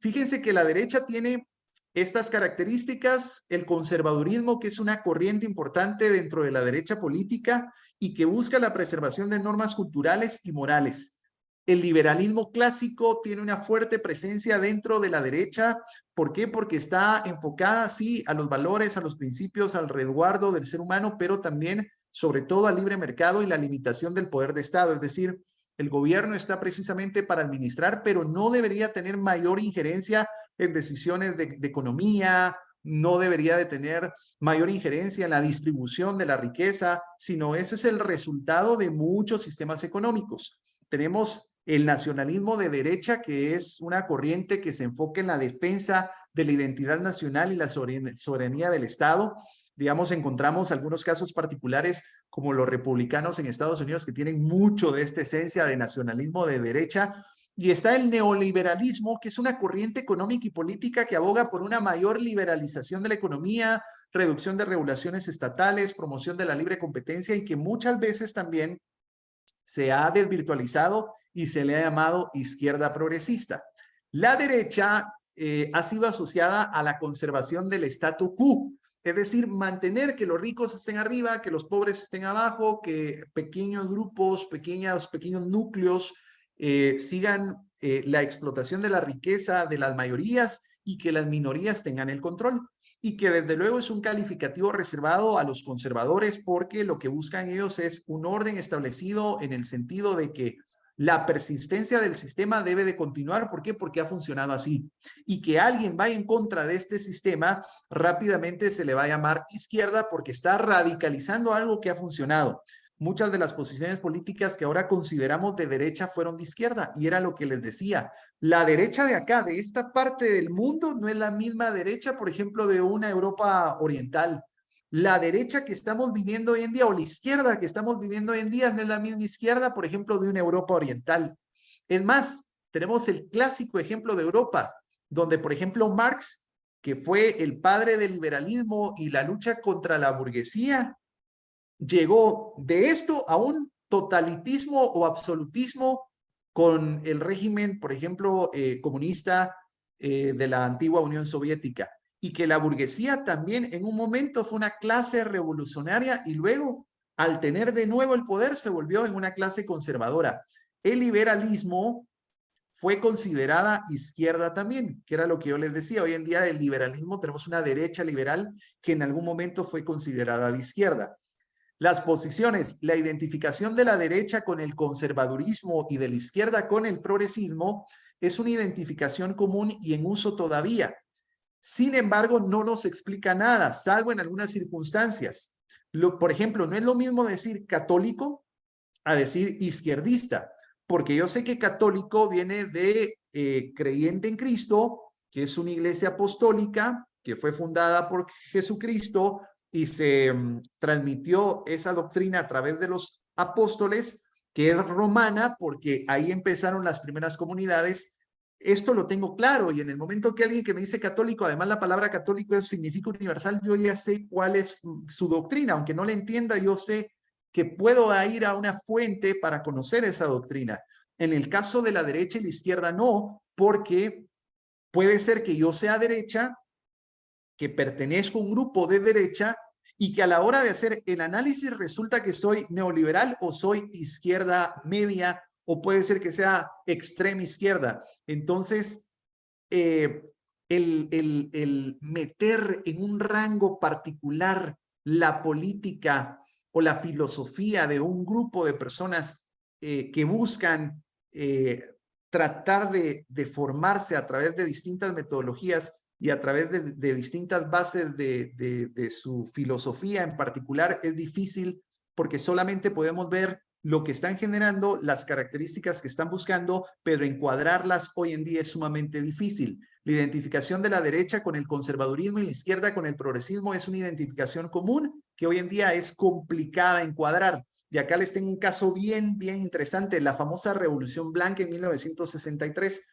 Fíjense que la derecha tiene estas características, el conservadurismo, que es una corriente importante dentro de la derecha política y que busca la preservación de normas culturales y morales. El liberalismo clásico tiene una fuerte presencia dentro de la derecha. ¿Por qué? Porque está enfocada, sí, a los valores, a los principios, al resguardo del ser humano, pero también, sobre todo, al libre mercado y la limitación del poder de Estado. Es decir, el gobierno está precisamente para administrar, pero no debería tener mayor injerencia en decisiones de economía, no debería de tener mayor injerencia en la distribución de la riqueza, sino ese es el resultado de muchos sistemas económicos. Tenemos el nacionalismo de derecha, que es una corriente que se enfoca en la defensa de la identidad nacional y la soberanía del Estado. Digamos, encontramos algunos casos particulares como los republicanos en Estados Unidos que tienen mucho de esta esencia de nacionalismo de derecha. Y está el neoliberalismo, que es una corriente económica y política que aboga por una mayor liberalización de la economía, reducción de regulaciones estatales, promoción de la libre competencia y que muchas veces también se ha desvirtualizado y se le ha llamado izquierda progresista. La derecha ha sido asociada a la conservación del statu quo, es decir, mantener que los ricos estén arriba, que los pobres estén abajo, que pequeños grupos, pequeños núcleos sigan la explotación de la riqueza de las mayorías y que las minorías tengan el control. Y que desde luego es un calificativo reservado a los conservadores porque lo que buscan ellos es un orden establecido en el sentido de que la persistencia del sistema debe de continuar. ¿Por qué? Porque ha funcionado así. Y que alguien vaya en contra de este sistema, rápidamente se le va a llamar izquierda porque está radicalizando algo que ha funcionado. Muchas de las posiciones políticas que ahora consideramos de derecha fueron de izquierda y era lo que les decía. La derecha de acá, de esta parte del mundo, no es la misma derecha, por ejemplo, de una Europa oriental. La derecha que estamos viviendo hoy en día o la izquierda que estamos viviendo hoy en día no es la misma izquierda, por ejemplo, de una Europa oriental. Es más, tenemos el clásico ejemplo de Europa, donde, por ejemplo, Marx, que fue el padre del liberalismo y la lucha contra la burguesía, llegó de esto a un totalitismo o absolutismo con el régimen, por ejemplo, comunista de la antigua Unión Soviética, y que la burguesía también en un momento fue una clase revolucionaria y luego, al tener de nuevo el poder, se volvió en una clase conservadora. El liberalismo fue considerada izquierda también, que era lo que yo les decía. Hoy en día el liberalismo, tenemos una derecha liberal que en algún momento fue considerada de izquierda. Las posiciones, la identificación de la derecha con el conservadurismo y de la izquierda con el progresismo es una identificación común y en uso todavía. Sin embargo, no nos explica nada, salvo en algunas circunstancias. Por ejemplo, no es lo mismo decir católico a decir izquierdista, porque yo sé que católico viene de creyente en Cristo, que es una iglesia apostólica que fue fundada por Jesucristo y se transmitió esa doctrina a través de los apóstoles, que es romana, porque ahí empezaron las primeras comunidades. Esto lo tengo claro, y en el momento que alguien que me dice católico, además la palabra católico significa universal, yo ya sé cuál es su doctrina, aunque no la entienda, yo sé que puedo ir a una fuente para conocer esa doctrina. En el caso de la derecha y la izquierda no, porque puede ser que yo sea derecha, que pertenezco a un grupo de derecha y que a la hora de hacer el análisis resulta que soy neoliberal o soy izquierda media o puede ser que sea extrema izquierda. Entonces, el meter en un rango particular la política o la filosofía de un grupo de personas que buscan tratar de formarse a través de distintas metodologías y a través de distintas bases de su filosofía en particular, es difícil porque solamente podemos ver lo que están generando, las características que están buscando, pero encuadrarlas hoy en día es sumamente difícil. La identificación de la derecha con el conservadurismo y la izquierda con el progresismo es una identificación común que hoy en día es complicada encuadrar. Y acá les tengo un caso bien interesante, la famosa Revolución Blanca en 1963.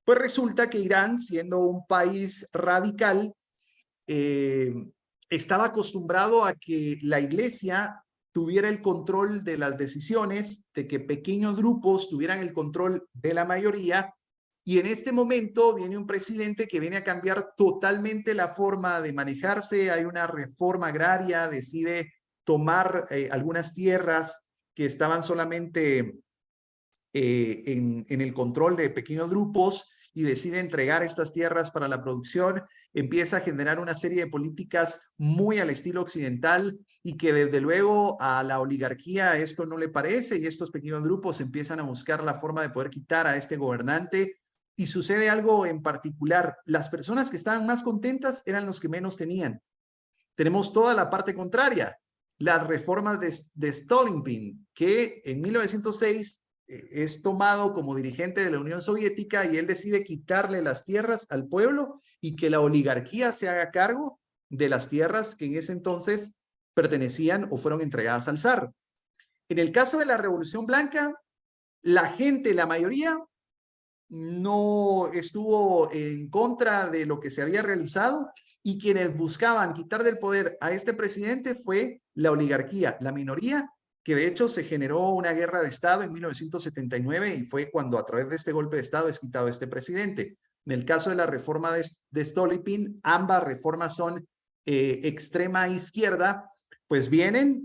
Pues resulta que Irán, siendo un país radical, estaba acostumbrado a que la iglesia tuviera el control de las decisiones, de que pequeños grupos tuvieran el control de la mayoría, y en este momento viene un presidente que viene a cambiar totalmente la forma de manejarse. Hay una reforma agraria, decide tomar algunas tierras que estaban solamente en el control de pequeños grupos y decide entregar estas tierras para la producción, empieza a generar una serie de políticas muy al estilo occidental y que desde luego a la oligarquía esto no le parece y estos pequeños grupos empiezan a buscar la forma de poder quitar a este gobernante y sucede algo en particular. Las personas que estaban más contentas eran los que menos tenían. Tenemos toda la parte contraria, las reformas de Stolypin, que en 1906 es tomado como dirigente de la Unión Soviética y él decide quitarle las tierras al pueblo y que la oligarquía se haga cargo de las tierras que en ese entonces pertenecían o fueron entregadas al zar. En el caso de la Revolución Blanca, la gente, la mayoría, no estuvo en contra de lo que se había realizado y quienes buscaban quitar del poder a este presidente fue la oligarquía, la minoría, que de hecho se generó una guerra de Estado en 1979 y fue cuando a través de este golpe de Estado es quitado este presidente. En el caso de la reforma de Stolypin, ambas reformas son extrema izquierda, pues viene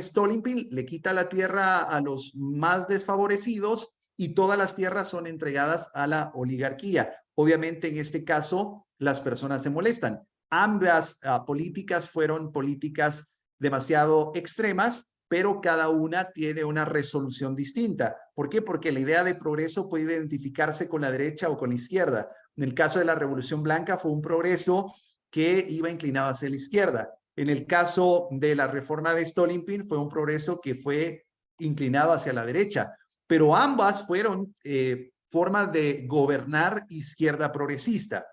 Stolypin, le quita la tierra a los más desfavorecidos y todas las tierras son entregadas a la oligarquía. Obviamente, en este caso, las personas se molestan. Ambas políticas fueron políticas demasiado extremas, pero cada una tiene una resolución distinta. ¿Por qué? Porque la idea de progreso puede identificarse con la derecha o con la izquierda. En el caso de la Revolución Blanca fue un progreso que iba inclinado hacia la izquierda. En el caso de la reforma de Stolypin fue un progreso que fue inclinado hacia la derecha. Pero ambas fueron formas de gobernar izquierda progresista.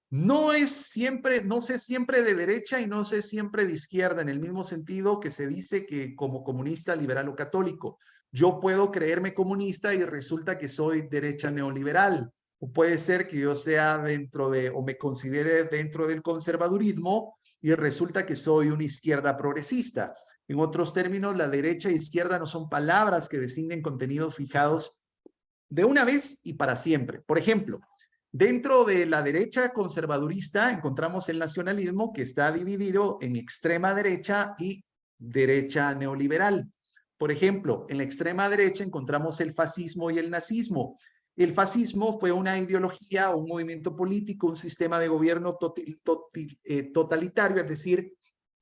No sé siempre de derecha y no sé siempre de izquierda, en el mismo sentido que se dice que como comunista, liberal o católico. Yo puedo creerme comunista y resulta que soy derecha neoliberal. O puede ser que yo sea o me considere dentro del conservadurismo y resulta que soy una izquierda progresista. En otros términos, la derecha e izquierda no son palabras que designen contenidos fijados de una vez y para siempre. Por ejemplo, dentro de la derecha conservadurista encontramos el nacionalismo que está dividido en extrema derecha y derecha neoliberal. Por ejemplo, en la extrema derecha encontramos el fascismo y el nazismo. El fascismo fue una ideología, un movimiento político, un sistema de gobierno totalitario, es decir,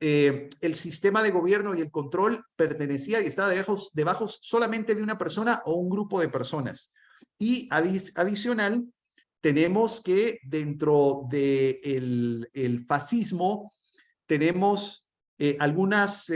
el sistema de gobierno y el control pertenecía y estaba debajo solamente de una persona o un grupo de personas. Y adicional, tenemos que dentro del el fascismo tenemos algunas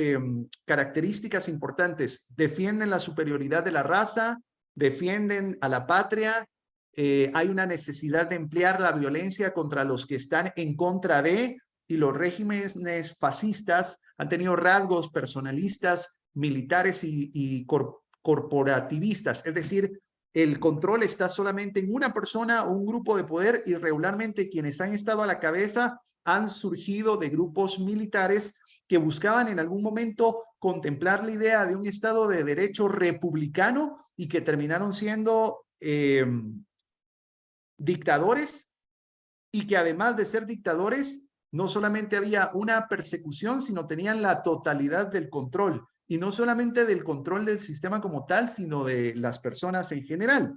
características importantes. Defienden la superioridad de la raza, defienden a la patria, hay una necesidad de emplear la violencia contra los que están en contra de, y los regímenes fascistas han tenido rasgos personalistas, militares y corporativistas, es decir, el control está solamente en una persona o un grupo de poder, y regularmente quienes han estado a la cabeza han surgido de grupos militares que buscaban en algún momento contemplar la idea de un Estado de derecho republicano y que terminaron siendo dictadores, y que además de ser dictadores, no solamente había una persecución, sino tenían la totalidad del control. Y no solamente del control del sistema como tal, sino de las personas en general.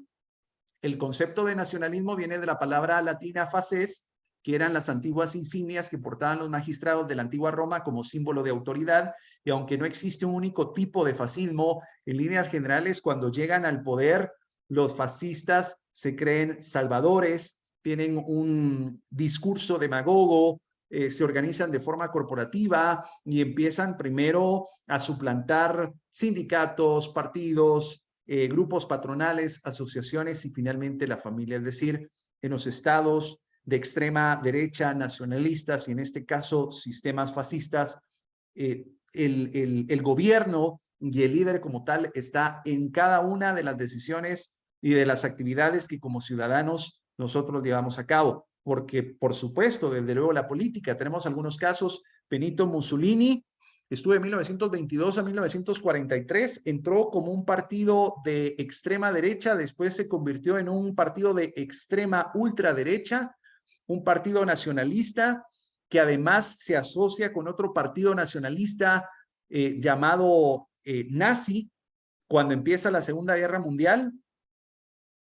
El concepto de nacionalismo viene de la palabra latina faces, que eran las antiguas insignias que portaban los magistrados de la antigua Roma como símbolo de autoridad. Y aunque no existe un único tipo de fascismo, en líneas generales, cuando llegan al poder, los fascistas se creen salvadores, tienen un discurso demagogo, se organizan de forma corporativa y empiezan primero a suplantar sindicatos, partidos, grupos patronales, asociaciones y finalmente la familia. Es decir, en los estados de extrema derecha, nacionalistas y en este caso sistemas fascistas, el gobierno y el líder como tal está en cada una de las decisiones y de las actividades que como ciudadanos nosotros llevamos a cabo. Porque, por supuesto, desde luego la política, tenemos algunos casos. Benito Mussolini estuvo de 1922 a 1943, entró como un partido de extrema derecha, después se convirtió en un partido de extrema ultraderecha, un partido nacionalista que además se asocia con otro partido nacionalista llamado nazi cuando empieza la Segunda Guerra Mundial.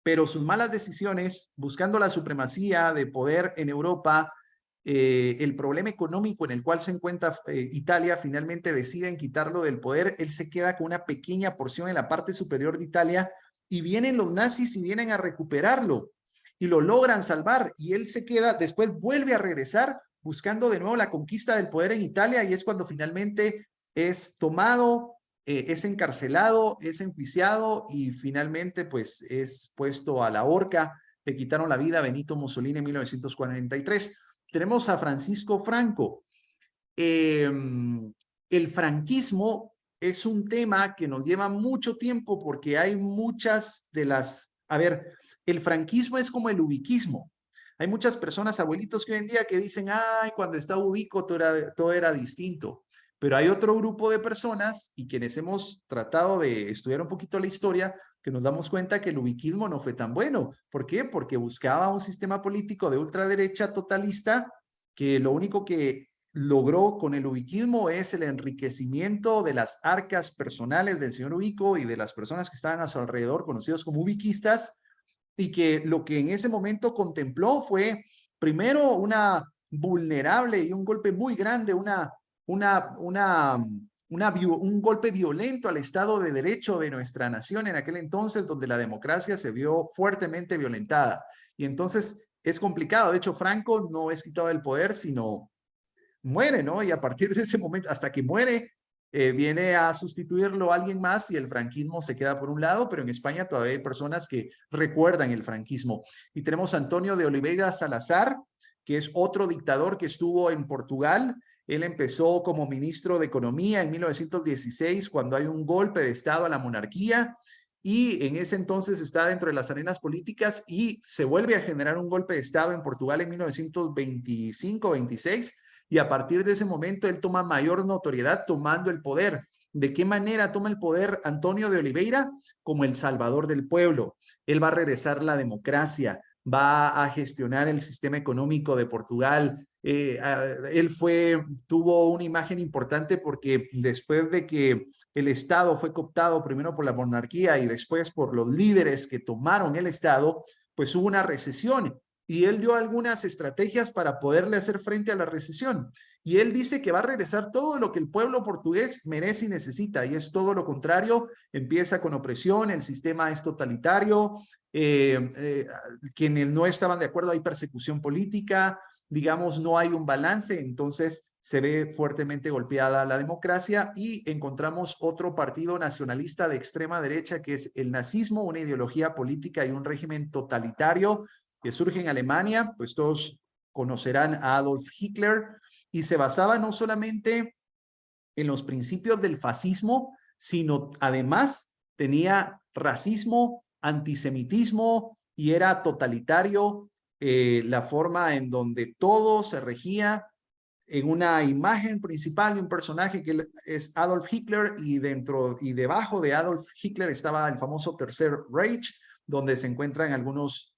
Pero sus malas decisiones, buscando la supremacía de poder en Europa, el problema económico en el cual se encuentra Italia, finalmente deciden quitarlo del poder. Él se queda con una pequeña porción en la parte superior de Italia y vienen los nazis y vienen a recuperarlo y lo logran salvar, y él se queda, después vuelve a regresar buscando de nuevo la conquista del poder en Italia, y es cuando finalmente es tomado, es encarcelado, es enjuiciado y finalmente pues es puesto a la horca. Le quitaron la vida a Benito Mussolini en 1943. Tenemos a Francisco Franco. El franquismo es un tema que nos lleva mucho tiempo porque hay muchas de las... A ver, el franquismo es como el ubiquismo. Hay muchas personas, abuelitos que hoy en día que dicen, ay, cuando estaba Ubico todo era distinto. Pero hay otro grupo de personas, y quienes hemos tratado de estudiar un poquito la historia, que nos damos cuenta que el ubiquismo no fue tan bueno. ¿Por qué? Porque buscaba un sistema político de ultraderecha totalista que lo único que logró con el ubiquismo es el enriquecimiento de las arcas personales del señor Ubico y de las personas que estaban a su alrededor, conocidos como ubiquistas, y que lo que en ese momento contempló fue primero una vulnerable y un golpe muy grande, un golpe violento al Estado de Derecho de nuestra nación en aquel entonces, donde la democracia se vio fuertemente violentada. Y entonces es complicado. De hecho, Franco no es quitado del poder, sino muere, ¿no? Y a partir de ese momento, hasta que muere, viene a sustituirlo alguien más y el franquismo se queda por un lado, pero en España todavía hay personas que recuerdan el franquismo. Y tenemos a Antonio de Oliveira Salazar, que es otro dictador que estuvo en Portugal. Él empezó como ministro de Economía en 1916, cuando hay un golpe de Estado a la monarquía, y en ese entonces está dentro de las arenas políticas y se vuelve a generar un golpe de Estado en Portugal en 1925-26, y a partir de ese momento él toma mayor notoriedad tomando el poder. ¿De qué manera toma el poder Antonio de Oliveira? Como el salvador del pueblo. Él va a regresar la democracia, va a gestionar el sistema económico de Portugal. Él tuvo una imagen importante porque después de que el Estado fue cooptado primero por la monarquía y después por los líderes que tomaron el Estado, pues hubo una recesión. y él dio algunas estrategias para poderle hacer frente a la recesión. Y él dice que va a regresar todo lo que el pueblo portugués merece y necesita, y es todo lo contrario. Empieza con opresión, el sistema es totalitario, quienes no estaban de acuerdo hay persecución política, digamos, no hay un balance, entonces se ve fuertemente golpeada la democracia y encontramos otro partido nacionalista de extrema derecha que es el nazismo, una ideología política y un régimen totalitario que surge en Alemania, pues todos conocerán a Adolf Hitler, y se basaba no solamente en los principios del fascismo, sino además tenía racismo, antisemitismo y era totalitario, la forma en donde todo se regía en una imagen principal de un personaje que es Adolf Hitler, y dentro y debajo de Adolf Hitler estaba el famoso Tercer Reich, donde se encuentran algunos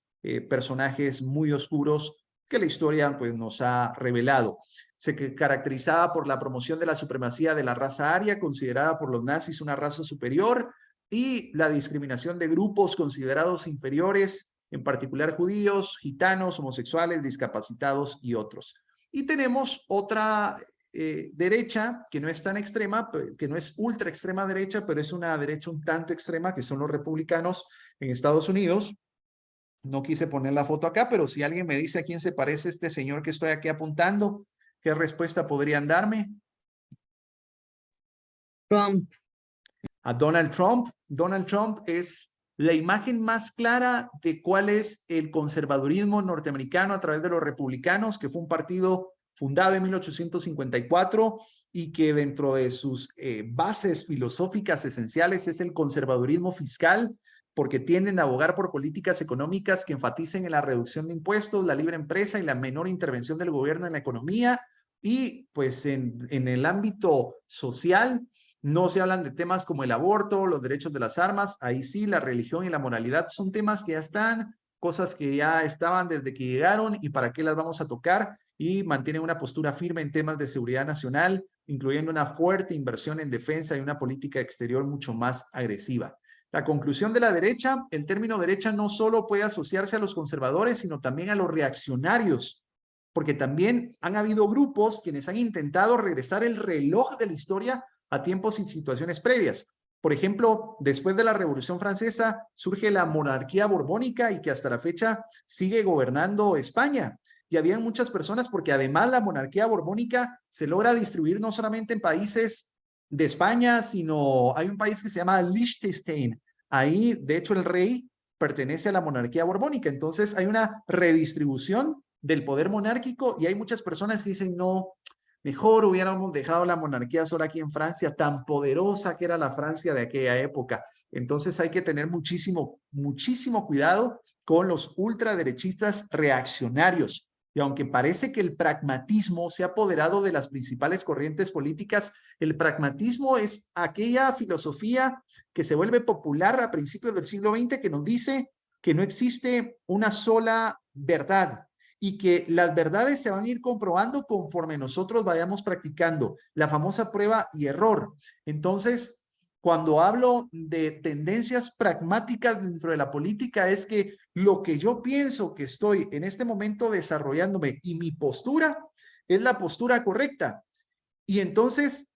personajes muy oscuros que la historia pues nos ha revelado. Se caracterizaba por la promoción de la supremacía de la raza aria, considerada por los nazis una raza superior, y la discriminación de grupos considerados inferiores, en particular judíos, gitanos, homosexuales, discapacitados y otros. Y tenemos otra derecha que no es tan extrema, que no es ultra extrema derecha, pero es una derecha un tanto extrema, que son los republicanos en Estados Unidos. No quise poner la foto acá, pero si alguien me dice a quién se parece este señor que estoy aquí apuntando, ¿qué respuesta podrían darme? Trump. A Donald Trump. Donald Trump es la imagen más clara de cuál es el conservadurismo norteamericano a través de los republicanos, que fue un partido fundado en 1854 y que dentro de sus bases filosóficas esenciales es el conservadurismo fiscal, porque tienden a abogar por políticas económicas que enfaticen en la reducción de impuestos, la libre empresa y la menor intervención del gobierno en la economía. Y pues en el ámbito social no se hablan de temas como el aborto, los derechos de las armas. Ahí sí, la religión y la moralidad son temas que ya están, cosas que ya estaban desde que llegaron, y para qué las vamos a tocar. Y mantienen una postura firme en temas de seguridad nacional, incluyendo una fuerte inversión en defensa y una política exterior mucho más agresiva. La conclusión de la derecha: el término derecha no solo puede asociarse a los conservadores, sino también a los reaccionarios, porque también han habido grupos quienes han intentado regresar el reloj de la historia a tiempos y situaciones previas. Por ejemplo, después de la Revolución Francesa surge la monarquía borbónica, y que hasta la fecha sigue gobernando España. Y habían muchas personas, porque además la monarquía borbónica se logra distribuir no solamente en países de España, sino hay un país que se llama Liechtenstein. Ahí, de hecho, el rey pertenece a la monarquía borbónica. Entonces hay una redistribución del poder monárquico, y hay muchas personas que dicen, no, mejor hubiéramos dejado la monarquía solo aquí en Francia, tan poderosa que era la Francia de aquella época. Entonces hay que tener muchísimo cuidado con los ultraderechistas reaccionarios. Y aunque parece que el pragmatismo se ha apoderado de las principales corrientes políticas, el pragmatismo es aquella filosofía que se vuelve popular a principios del siglo XX, que nos dice que no existe una sola verdad, y que las verdades se van a ir comprobando conforme nosotros vayamos practicando la famosa prueba y error. Entonces, cuando hablo de tendencias pragmáticas dentro de la política, es que lo que yo pienso que estoy en este momento desarrollándome y mi postura es la postura correcta. Y entonces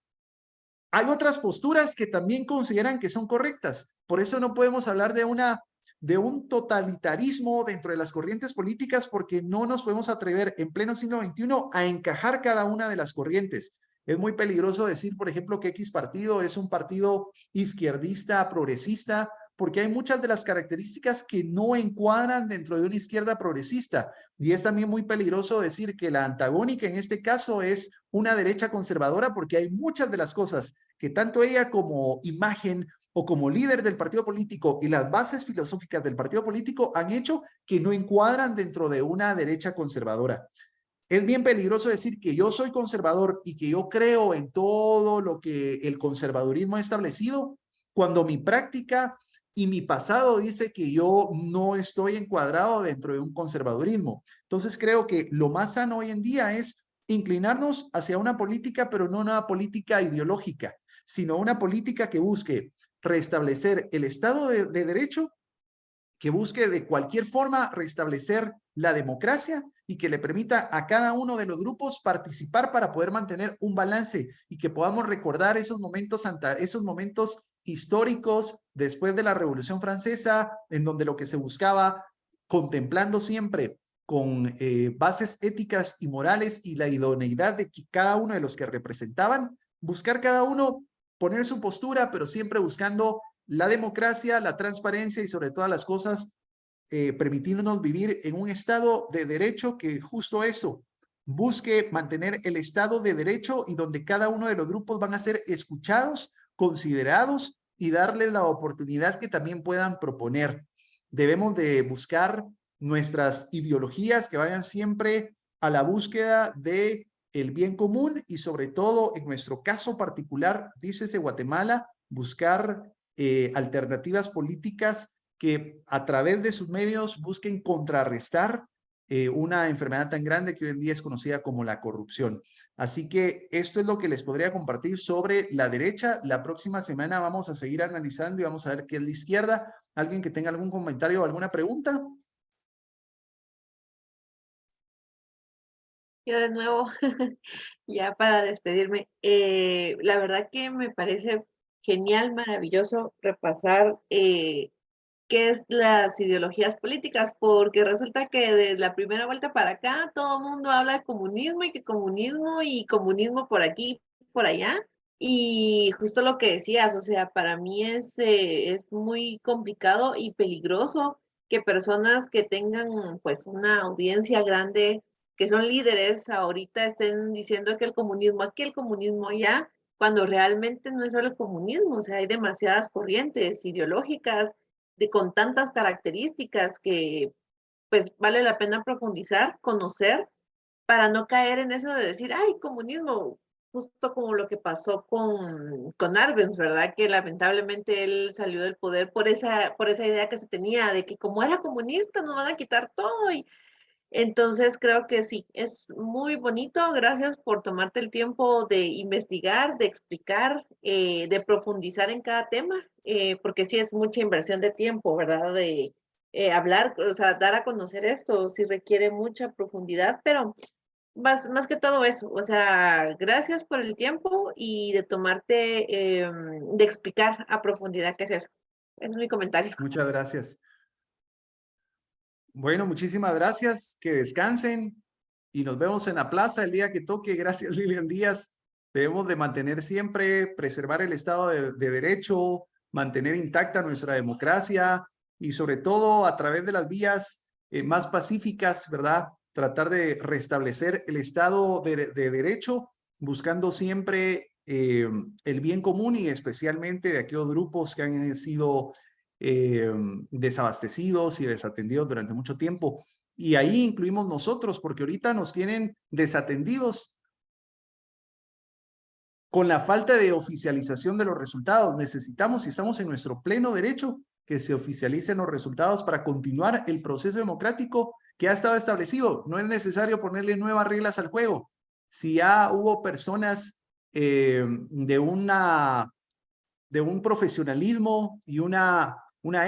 hay otras posturas que también consideran que son correctas. Por eso no podemos hablar de un totalitarismo dentro de las corrientes políticas, porque no nos podemos atrever en pleno siglo XXI a encajar cada una de las corrientes. Es muy peligroso decir, por ejemplo, que X partido es un partido izquierdista, progresista, porque hay muchas de las características que no encuadran dentro de una izquierda progresista. Y es también muy peligroso decir que la antagónica en este caso es una derecha conservadora, porque hay muchas de las cosas que tanto ella como imagen o como líder del partido político y las bases filosóficas del partido político han hecho que no encuadran dentro de una derecha conservadora. Es bien peligroso decir que yo soy conservador y que yo creo en todo lo que el conservadurismo ha establecido, cuando mi práctica y mi pasado dice que yo no estoy encuadrado dentro de un conservadurismo. Entonces creo que lo más sano hoy en día es inclinarnos hacia una política, pero no una política ideológica, sino una política que busque restablecer el Estado de Derecho que busque de cualquier forma restablecer la democracia y que le permita a cada uno de los grupos participar para poder mantener un balance y que podamos recordar esos momentos históricos después de la Revolución Francesa, en donde lo que se buscaba, contemplando siempre con bases éticas y morales y la idoneidad de que cada uno de los que representaban, buscar cada uno poner su postura, pero siempre buscando la democracia, la transparencia y sobre todas las cosas, permitiéndonos vivir en un estado de derecho que justo eso, busque mantener el estado de derecho y donde cada uno de los grupos van a ser escuchados, considerados y darles la oportunidad que también puedan proponer. Debemos de buscar nuestras ideologías que vayan siempre a la búsqueda de el bien común y sobre todo en nuestro caso particular, dícese Guatemala, buscar alternativas políticas que a través de sus medios busquen contrarrestar una enfermedad tan grande que hoy en día es conocida como la corrupción. Así que esto es lo que les podría compartir sobre la derecha. La próxima semana vamos a seguir analizando y vamos a ver qué es la izquierda. ¿Alguien que tenga algún comentario o alguna pregunta? Yo de nuevo, ya para despedirme, la verdad que me parece genial, maravilloso repasar qué es las ideologías políticas, porque resulta que de la primera vuelta para acá todo el mundo habla de comunismo y que comunismo y comunismo por aquí, por allá. Y justo lo que decías, o sea, para mí es muy complicado y peligroso que personas que tengan pues una audiencia grande, que son líderes, ahorita estén diciendo que el comunismo aquí, el comunismo allá, cuando realmente no es solo el comunismo, o sea, hay demasiadas corrientes ideológicas con tantas características que pues vale la pena profundizar, conocer, para no caer en eso de decir, ay, comunismo, justo como lo que pasó con Arbenz, ¿verdad? Que lamentablemente él salió del poder por esa idea que se tenía de que como era comunista nos van a quitar todo y entonces creo que sí, es muy bonito. Gracias por tomarte el tiempo de investigar, de explicar, de profundizar en cada tema, porque sí es mucha inversión de tiempo, ¿verdad? De hablar, o sea, dar a conocer esto, sí requiere mucha profundidad, pero más que todo eso, o sea, gracias por el tiempo y de tomarte, de explicar a profundidad qué es eso. Ese es mi comentario. Muchas gracias. Bueno, muchísimas gracias. Que descansen y nos vemos en la plaza el día que toque. Gracias, Lilian Díaz. Debemos de mantener siempre, preservar el Estado de Derecho, mantener intacta nuestra democracia y sobre todo a través de las vías más pacíficas, ¿verdad? Tratar de restablecer el Estado de Derecho, buscando siempre el bien común y especialmente de aquellos grupos que han sido desabastecidos y desatendidos durante mucho tiempo. Y ahí incluimos nosotros, porque ahorita nos tienen desatendidos con la falta de oficialización de los resultados. Necesitamos, y estamos en nuestro pleno derecho, que se oficialicen los resultados para continuar el proceso democrático que ha estado establecido. No es necesario ponerle nuevas reglas al juego. Si ya hubo personas de un profesionalismo y una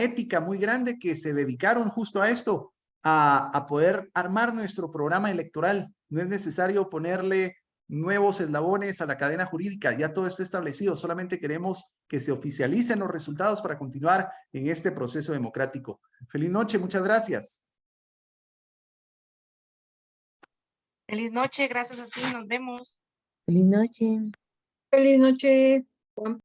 ética muy grande que se dedicaron justo a esto, a poder armar nuestro programa electoral. No es necesario ponerle nuevos eslabones a la cadena jurídica, ya todo está establecido, solamente queremos que se oficialicen los resultados para continuar en este proceso democrático. Feliz noche, muchas gracias. Feliz noche, gracias a ti, nos vemos. Feliz noche. Feliz noche.